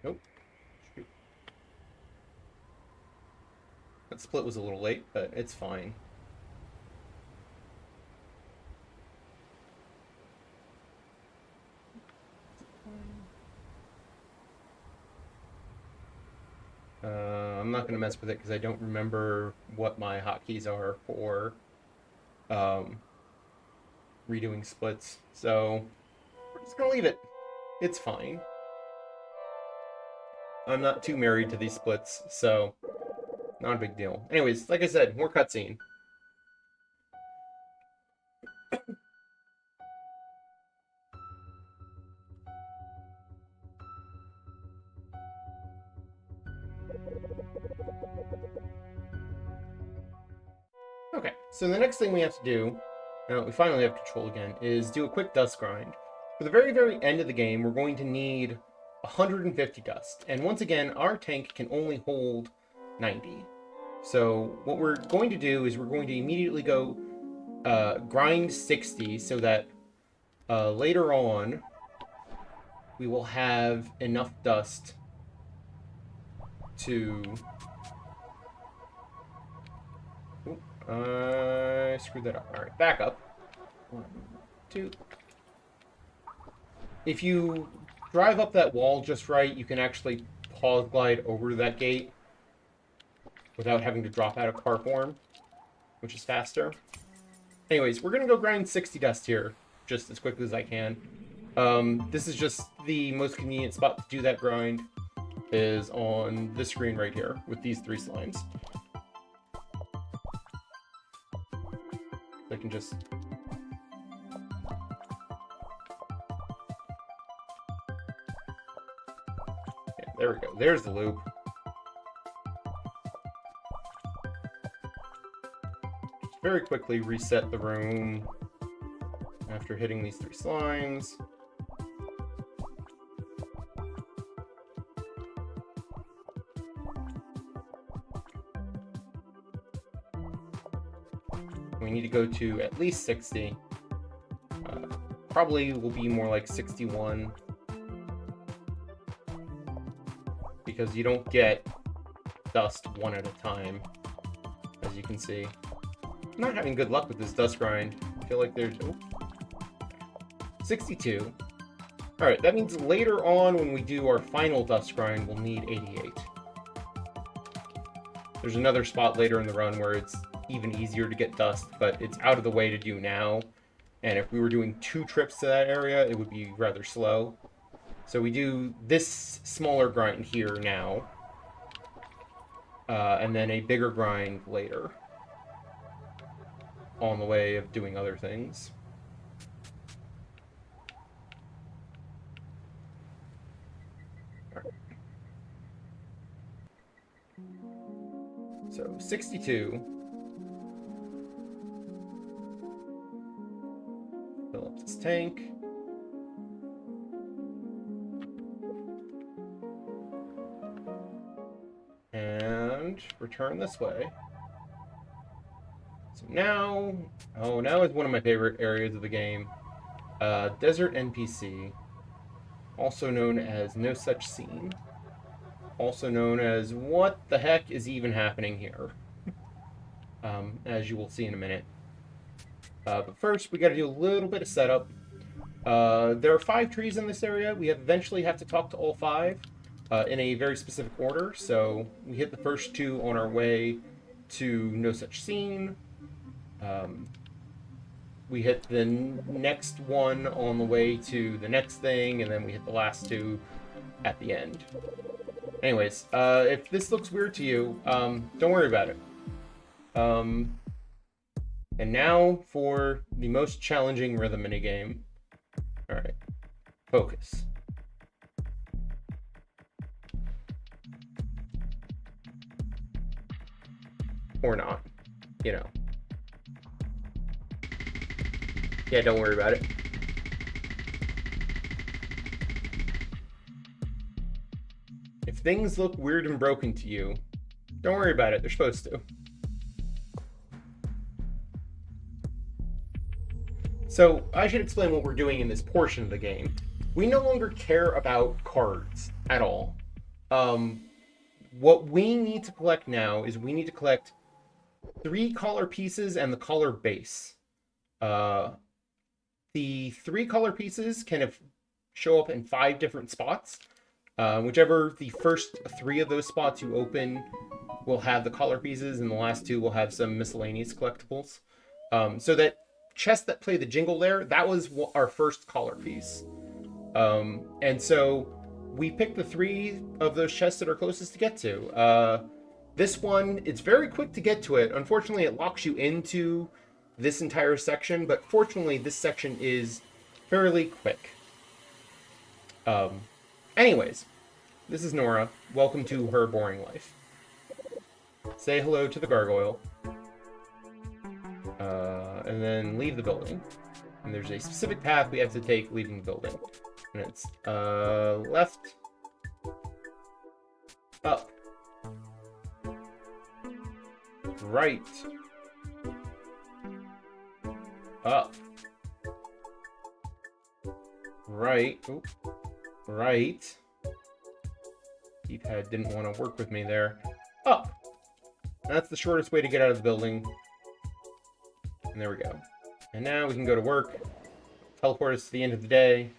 Nope. Shoot. That split was a little late, but it's fine. I'm not going to mess with it because I don't remember what my hotkeys are for redoing splits. So we're just going to leave it. It's fine. I'm not too married to these splits, so not a big deal. Anyways, like I said, more cutscene. Okay, so the next thing we have to do, now that we finally have control again, is do a quick dust grind. For the very, very end of the game, we're going to need 150 dust. And once again, our tank can only hold 90. So what we're going to do is we're going to immediately go grind 60 so that later on we will have enough dust to... I screwed that up. Alright, back up. 1, 2. If you drive up that wall just right, you can actually pause glide over that gate without having to drop out of car form, which is faster. Anyways, we're going to go grind 60 dust here, just as quickly as I can. This is just the most convenient spot to do that grind, is on this screen right here, with these 3 slimes. I can just... Yeah, there we go. There's the loop. Just very quickly reset the room after hitting these 3 slimes. We need to go to at least 60. Probably will be more like 61. Because you don't get dust one at a time, as you can see. I'm not having good luck with this dust grind. I feel like there's... Oh, 62. Alright, that means later on when we do our final dust grind, we'll need 88. There's another spot later in the run where it's even easier to get dust, but it's out of the way to do now. And if we were doing 2 trips to that area, it would be rather slow. So we do this smaller grind here now, and then a bigger grind later. on the way of doing other things. So 62. Fill up this tank. And return this way. So now, now is one of my favorite areas of the game. Desert NPC, also known as No Such Scene. Also known as what the heck is even happening here? As you will see in a minute. But first, we got to do a little bit of setup. There are 5 trees in this area. We eventually have to talk to all 5 in a very specific order. So we hit the first 2 on our way to No Such Scene. We hit the next one on the way to the next thing, and then we hit the last 2 at the end. Anyways, if this looks weird to you, don't worry about it. And now for the most challenging rhythm minigame. Alright, focus. Or not, you know. Yeah, don't worry about it. If things look weird and broken to you, don't worry about it, they're supposed to. So, I should explain what we're doing in this portion of the game. We no longer care about cards at all. What we need to collect now is we need to collect 3 color pieces and the color base. The 3 color pieces can show up in 5 different spots. Whichever the first 3 of those spots you open will have the color pieces, and the last 2 will have some miscellaneous collectibles. So that chest that played the jingle there, that was our first color piece. And so we picked the 3 of those chests that are closest to get to. This one, it's very quick to get to it. Unfortunately, it locks you into this entire section, but fortunately, this section is fairly quick. Anyways, this is Nora. Welcome to her boring life. Say hello to the gargoyle. And then leave the building. And there's a specific path we have to take leaving the building. And it's left, up, right, up, right, oop, right. D-pad didn't want to work with me there. Up. That's the shortest way to get out of the building. And there we go. And now we can go to work, teleport us to the end of the day.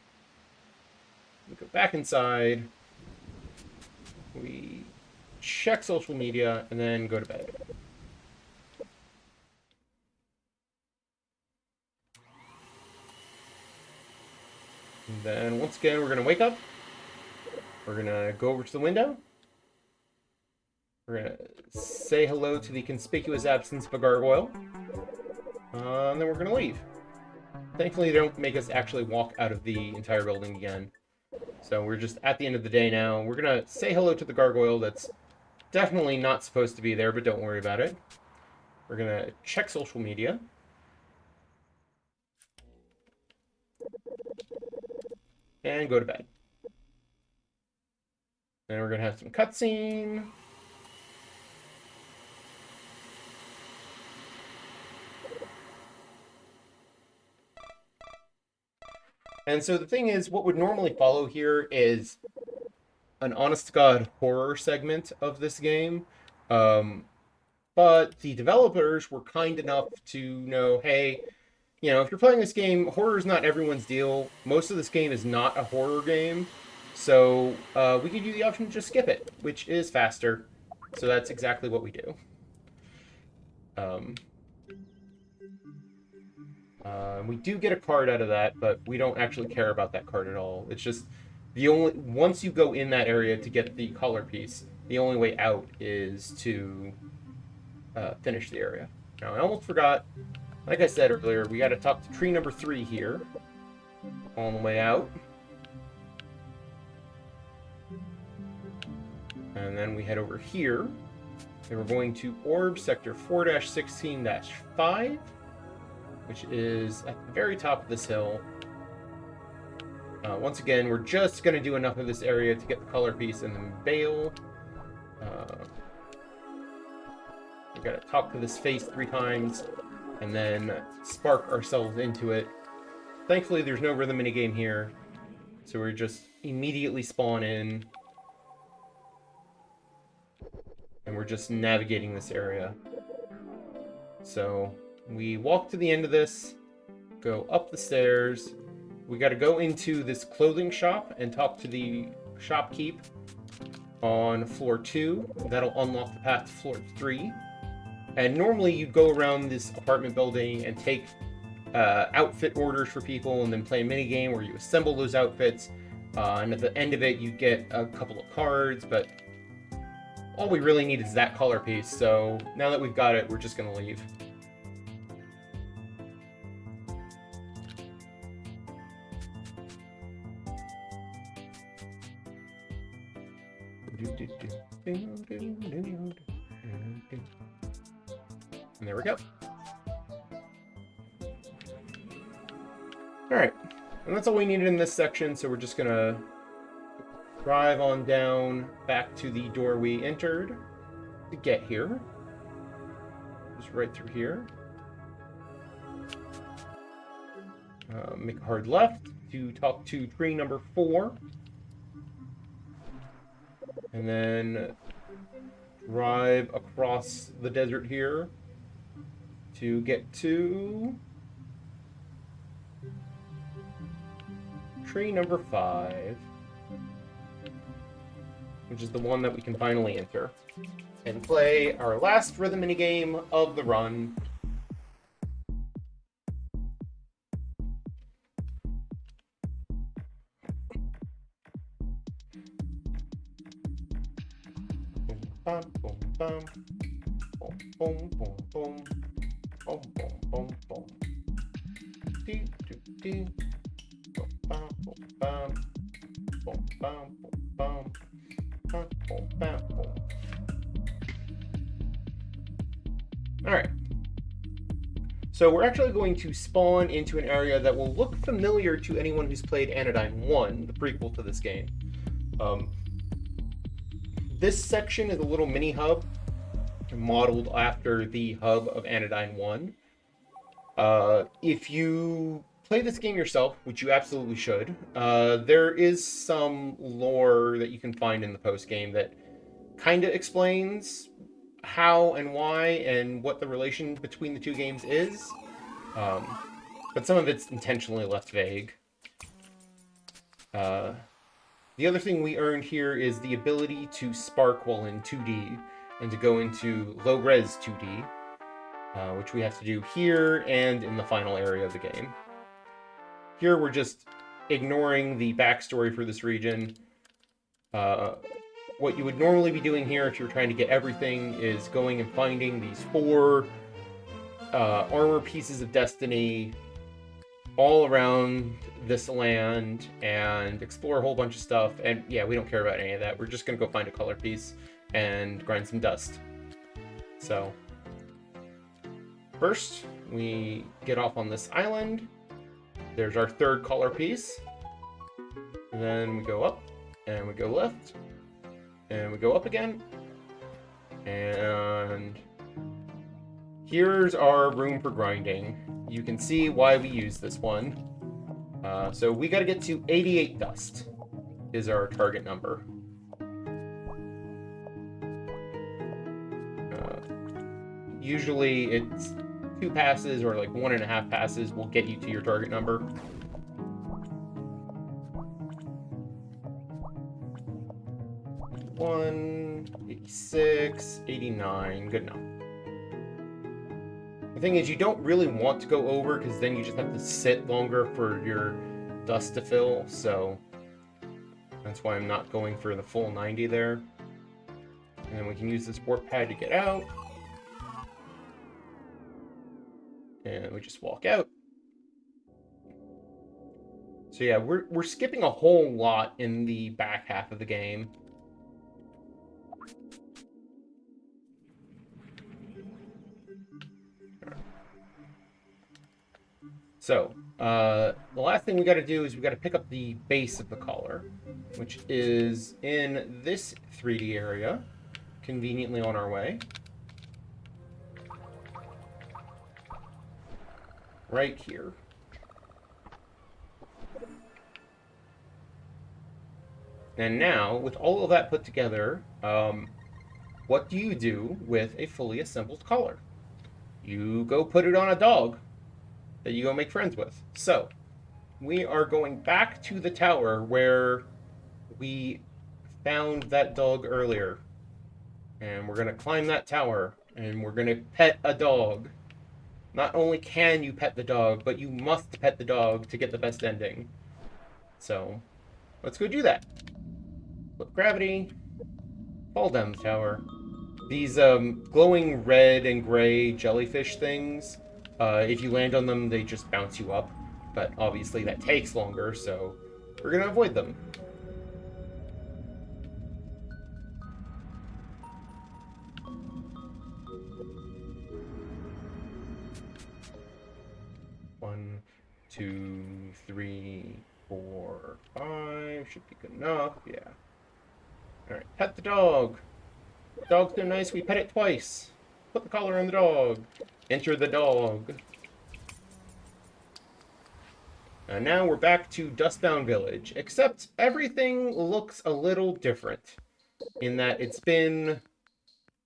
We go back inside. We check social media and then go to bed. And then once again, we're going to wake up. We're going to go over to the window. We're going to say hello to the conspicuous absence of a gargoyle. And then we're going to leave. Thankfully, they don't make us actually walk out of the entire building again. So we're just at the end of the day now. We're going to say hello to the gargoyle that's definitely not supposed to be there, but don't worry about it. We're going to check social media. And go to bed. Then we're going to have some cutscene. And so the thing is, what would normally follow here is an honest-to-God horror segment of this game. But the developers were kind enough to know, hey, you know, if you're playing this game, horror is not everyone's deal. Most of this game is not a horror game. So we give you the option to just skip it, which is faster. So that's exactly what we do. We do get a card out of that, but we don't actually care about that card at all. It's just once you go in that area to get the color piece, the only way out is to finish the area. Now, I almost forgot. Like I said earlier, we got to talk to tree number 3 here, on the way out. And then we head over here, and we're going to orb sector 4-16-5, which is at the very top of this hill. Once again, we're just going to do enough of this area to get the color piece and then bail. We got to talk to this face 3 times, and then spark ourselves into it. Thankfully, there's no rhythm minigame here, so we're just immediately spawn in, and we're just navigating this area. So we walk to the end of this, go up the stairs. We got to go into this clothing shop and talk to the shopkeep on floor 2. That'll unlock the path to floor 3. And normally you'd go around this apartment building and take outfit orders for people and then play a mini game where you assemble those outfits. And at the end of it, you get a couple of cards, but all we really need is that color piece. So now that we've got it, we're just going to leave. And there we go. Alright, and that's all we needed in this section, so we're just gonna drive on down back to the door we entered to get here. Just right through here. Make a hard left to talk to tree number 4. And then drive across the desert here to get to tree number 5, which is the one that we can finally enter and play our last rhythm minigame of the run. Boom, boom, boom, boom, boom, boom, boom, boom, boom, boom, boom. Do, do, do. Boom, bum, boom, bum. Boom, bum, boom, bum. Boom, boom, bum, boom. Alright. So we're actually going to spawn into an area that will look familiar to anyone who's played Anodyne 1, the prequel to this game. This section is a little mini hub modeled after the hub of Anodyne 1. If you play this game yourself, which you absolutely should, there is some lore that you can find in the post-game that kind of explains how and why and what the relation between the two games is. But some of it's intentionally left vague. The other thing we earned here is the ability to spark while in 2D and to go into low-res 2D, which we have to do here and in the final area of the game. Here we're just ignoring the backstory for this region. What you would normally be doing here if you're trying to get everything is going and finding these 4 armor pieces of destiny all around this land and explore a whole bunch of stuff. And yeah, we don't care about any of that. We're just gonna go find a color piece and grind some dust. So first we get off on this island. There's our 3rd color piece. And then we go up and we go left and we go up again. And here's our room for grinding. You can see why we use this one. So we got to get to 88 dust is our target number. Usually it's 2 passes or like 1.5 passes will get you to your target number. One, 86, 89, good enough. The thing is, you don't really want to go over because then you just have to sit longer for your dust to fill, so that's why I'm not going for the full 90 there. And then we can use this warp pad to get out. And we just walk out. So yeah, we're skipping a whole lot in the back half of the game. So, the last thing we got to do is we got to pick up the base of the collar, which is in this 3D area, conveniently on our way. Right here. And now, with all of that put together, what do you do with a fully assembled collar? You go put it on a dog that you go make friends with. So, we are going back to the tower where we found that dog earlier. And we're going to climb that tower, and we're going to pet a dog. Not only can you pet the dog, but you must pet the dog to get the best ending. So, let's go do that. Flip gravity, fall down the tower. These glowing red and gray jellyfish things, if you land on them, they just bounce you up. But obviously that takes longer, so we're going to avoid them. One, two, three, four, five. Should be good enough. Yeah. All right. Pet the dog. Dog's so nice. We pet it twice. Put the collar on the dog. Enter the dog. And now we're back to Dustbound Village, except everything looks a little different in that it's been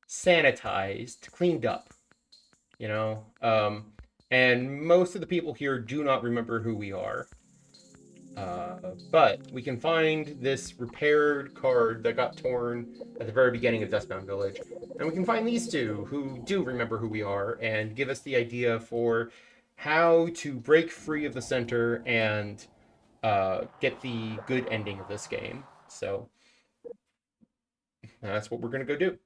sanitized, cleaned up, you know? And most of the people here do not remember who we are. But we can find this repaired card that got torn at the very beginning of Dustbound Village. And we can find these two who do remember who we are and give us the idea for how to break free of the center and get the good ending of this game. So that's what we're going to go do.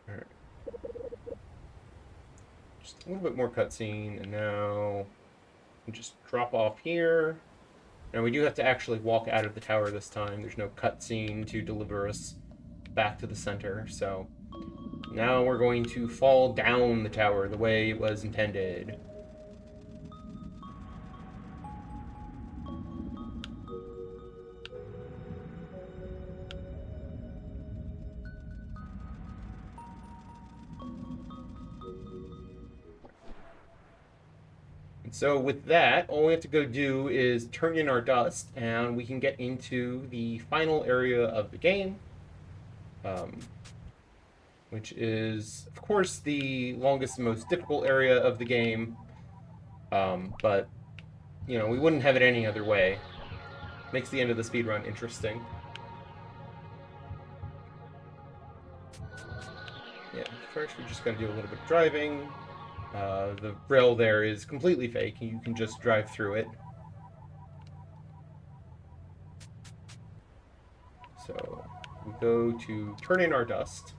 All right. Just a little bit more cutscene, and now we just drop off here. And we do have to actually walk out of the tower this time. There's no cutscene to deliver us back to the center. So now we're going to fall down the tower the way it was intended. And so with that, all we have to go do is turn in our dust, and we can get into the final area of the game. Which is, of course, the longest and most difficult area of the game. But, you know, we wouldn't have it any other way. Makes the end of the speedrun interesting. Yeah, first we just gotta do a little bit of driving. The rail there is completely fake. You can just drive through it. So we go to turn in our dust.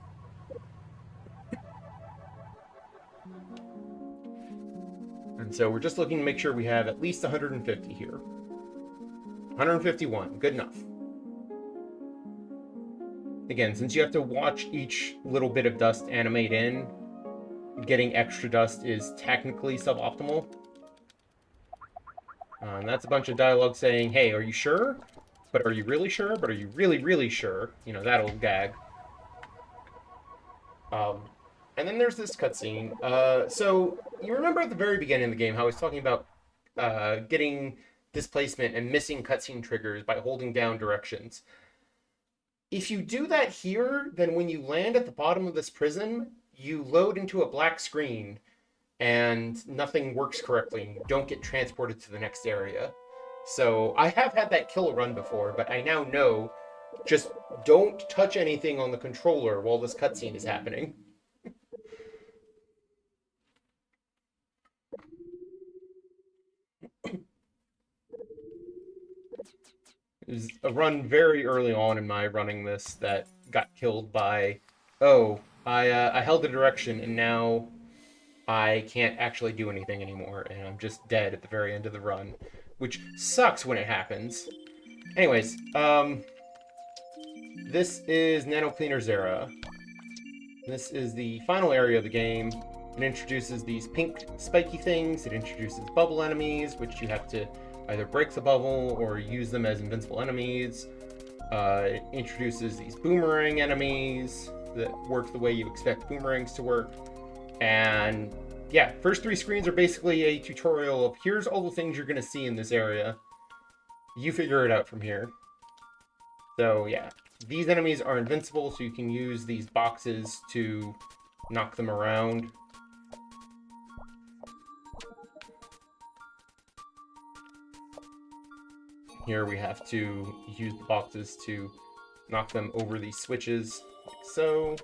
And so we're just looking to make sure we have at least 150 here. 151, good enough. Again, since you have to watch each little bit of dust animate in, getting extra dust is technically suboptimal. And that's a bunch of dialogue saying, hey, are you sure? But are you really sure? But are you really, really sure? You know, that old gag. And then there's this cutscene. So you remember at the very beginning of the game how I was talking about getting displacement and missing cutscene triggers by holding down directions. If you do that here, then when you land at the bottom of this prison, you load into a black screen and nothing works correctly and you don't get transported to the next area. So I have had that kill run before, but I now know just don't touch anything on the controller while this cutscene is happening. It was a run very early on in my running this that got killed by, oh, I held the direction and now I can't actually do anything anymore, and I'm just dead at the very end of the run, which sucks when it happens. Anyways, this is Nano Cleaner's era. This is the final area of the game. It introduces these pink spiky things. It introduces bubble enemies, which you have to either break the bubble or use them as invincible enemies. It introduces these boomerang enemies that work the way you expect boomerangs to work. And yeah, first 3 screens are basically a tutorial of here's all the things you're going to see in this area. You figure it out from here. So yeah, these enemies are invincible, so you can use these boxes to knock them around. Here we have to use the boxes to knock them over these switches, like so.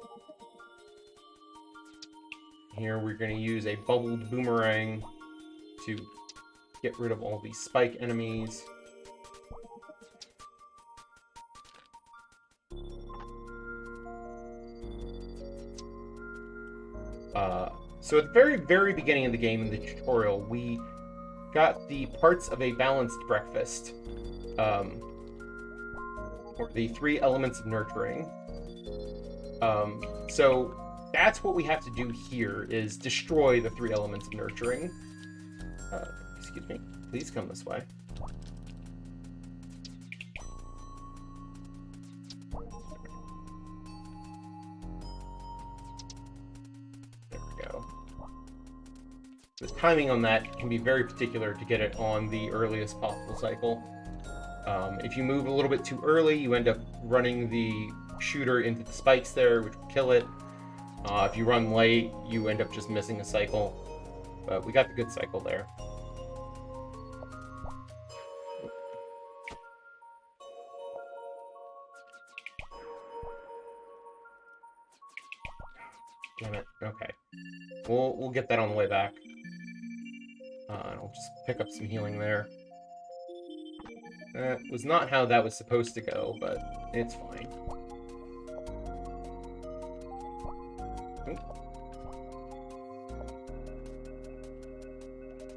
Here we're going to use a bubbled boomerang to get rid of all these spike enemies. So at the very, very beginning of the game in the tutorial, we got the parts of a balanced breakfast, or the 3 elements of nurturing. So that's what we have to do here, is destroy the 3 elements of nurturing. Excuse me, please come this way. The timing on that can be very particular to get it on the earliest possible cycle. If you move a little bit too early, you end up running the shooter into the spikes there, which will kill it. If you run late, you end up just missing a cycle. But we got the good cycle there. Damn it. Okay. We'll get that on the way back. I'll just pick up some healing there. That was not how that was supposed to go, but it's fine.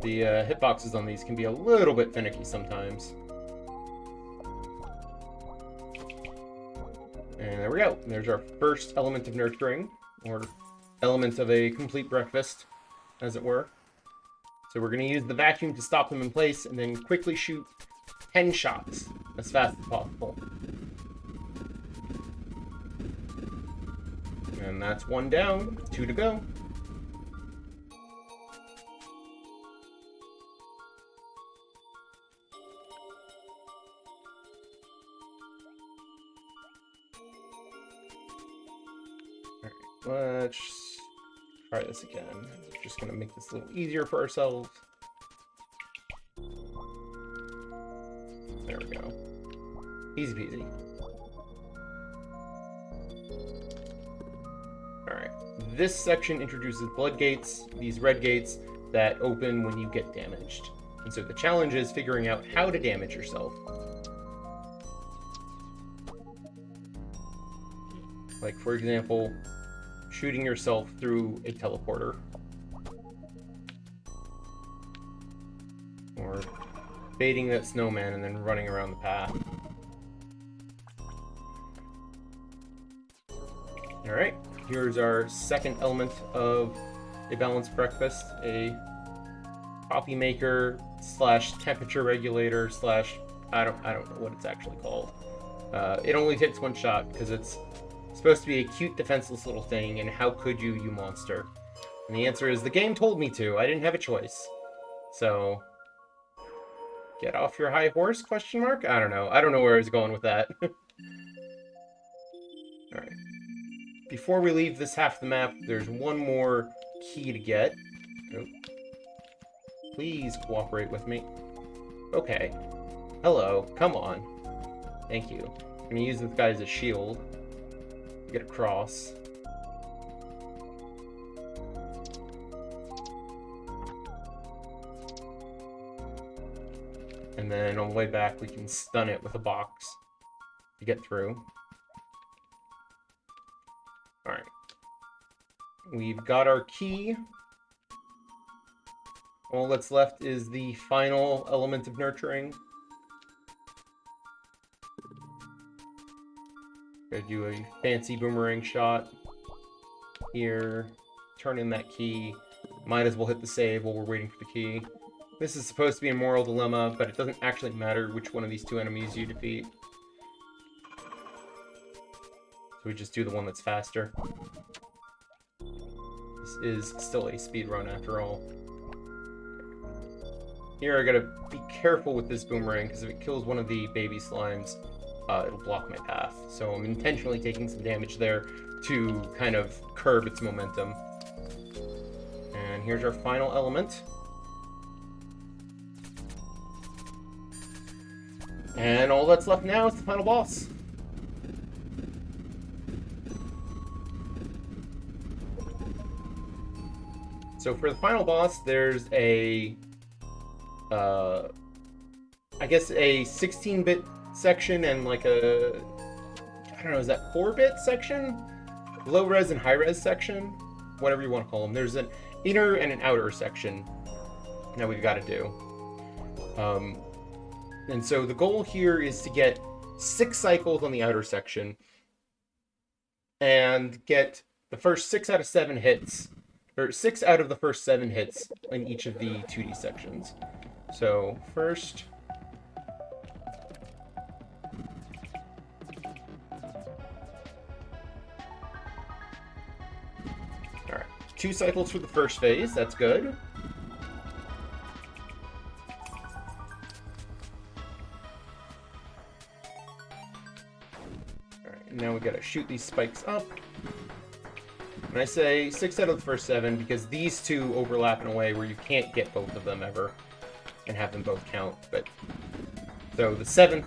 The hitboxes on these can be a little bit finicky sometimes. And there we go. There's our first element of nurturing, or element of a complete breakfast, as it were. So we're going to use the vacuum to stop them in place, and then quickly shoot 10 shots as fast as possible. And that's 1 down, 2 to go. Let's try this again. Just gonna make this a little easier for ourselves. There we go. Easy peasy. Alright. This section introduces blood gates, these red gates that open when you get damaged. And so the challenge is figuring out how to damage yourself. Like, for example, shooting yourself through a teleporter. Or baiting that snowman and then running around the path. Alright, here's our second element of a balanced breakfast, a coffee maker slash temperature regulator slash I don't know what it's actually called. It only takes 1 shot because it's supposed to be a cute defenseless little thing, and how could you, you monster? And the answer is the game told me to. I didn't have a choice. So get off your high horse, question mark? I don't know. I don't know where I was going with that. Alright. Before we leave this half of the map, there's 1 more key to get. Oh. Please cooperate with me. Okay. Hello. Come on. Thank you. I'm gonna use this guy as a shield. Get across. And then on the way back, we can stun it with a box to get through. Alright. We've got our key. All that's left is the final element of nurturing. Gotta do a fancy boomerang shot here. Turn in that key. Might as well hit the save while we're waiting for the key. This is supposed to be a moral dilemma, but it doesn't actually matter which one of these two enemies you defeat. So we just do the one that's faster. This is still a speedrun after all. Here I gotta be careful with this boomerang, because if it kills one of the baby slimes, it'll block my path. So I'm intentionally taking some damage there to kind of curb its momentum. And here's our final element. And all that's left now is the final boss. So for the final boss, there's a, I guess a 16-bit section and like a, I don't know, is that 4-bit section? Low-res and high-res section? Whatever you want to call them. There's an inner and an outer section that we've got to do. And so the goal here is to get 6 cycles on the outer section and get the first 6 out of 7 hits, or 6 out of the first 7 hits in each of the 2D sections. So first, all right, 2 cycles for the first phase. That's good. Now we gotta shoot these spikes up. And I say 6 out of the first 7 because these two overlap in a way where you can't get both of them ever and have them both count. But so the 7th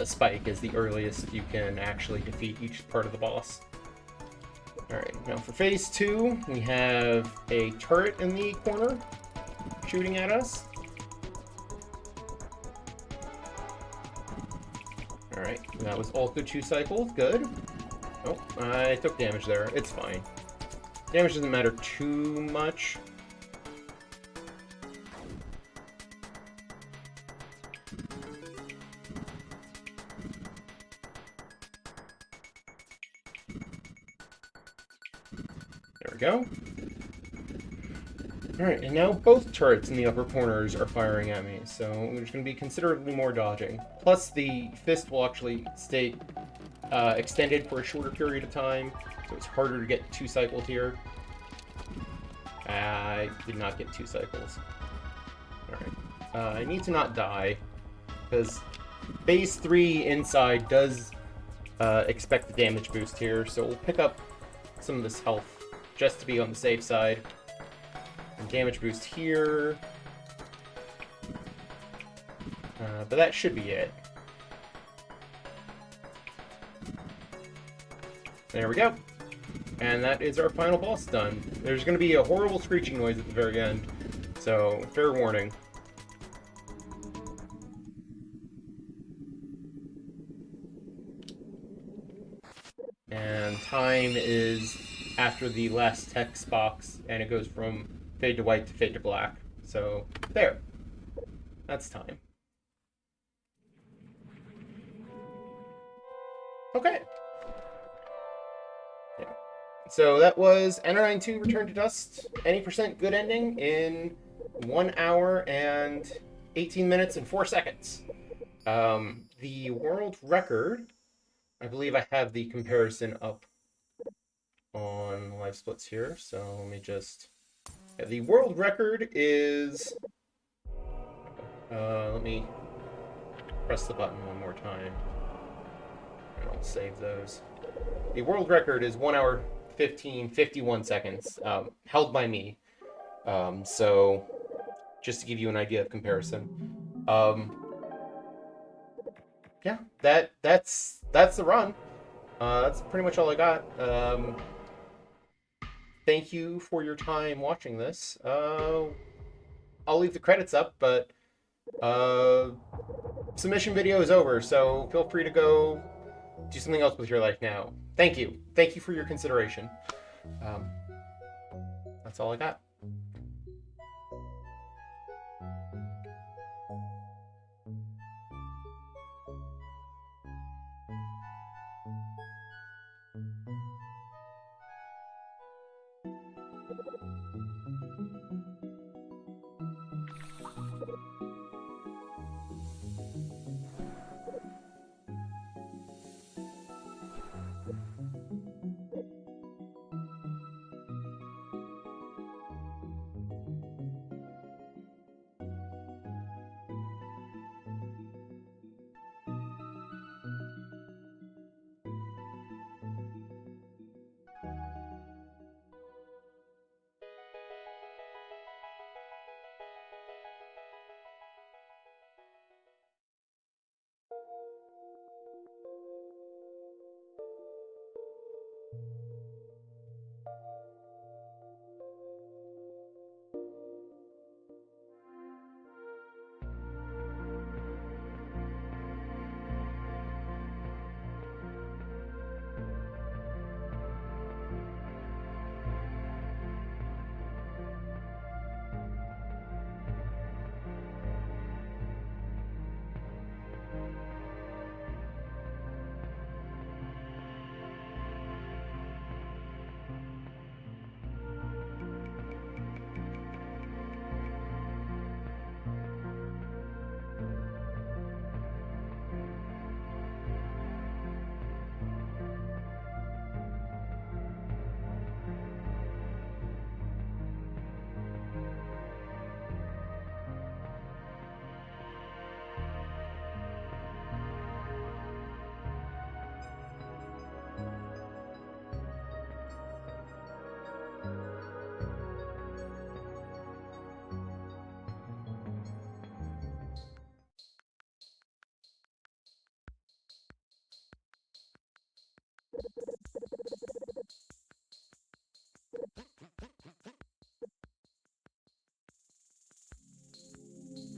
spike is the earliest you can actually defeat each part of the boss. Alright, now for phase 2, we have a turret in the corner shooting at us. Alright, that was also 2 cycles, good. Oh, I took damage there, it's fine. Damage doesn't matter too much. There we go. Alright, and now both turrets in the upper corners are firing at me, so there's going to be considerably more dodging. Plus, the fist will actually stay extended for a shorter period of time, so it's harder to get 2 cycles here. I did not get 2 cycles. Alright, I need to not die, because phase 3 inside does expect the damage boost here, so we'll pick up some of this health just to be on the safe side. And damage boost here. But that should be it. There we go. And that is our final boss done. There's going to be a horrible screeching noise at the very end, so fair warning. And time is after the last text box, and it goes from fade to white to fade to black. So, there. That's time. Okay. Yeah. So that was Anodyne 2 Return to Dust. Any percent good ending in 1 hour and 18 minutes and 4 seconds. The world record, I believe I have the comparison up on live splits here. So let me just... Yeah, the world record is... let me press the button one more time. And I'll save those. The world record is 1 hour 51 seconds, held by me. So, just to give you an idea of comparison. Yeah, that's the run. That's pretty much all I got. Thank you for your time watching this. I'll leave the credits up, but Submission video is over, so feel free to go do something else with your life now. Thank you. Thank you for your consideration. Um, that's all I got.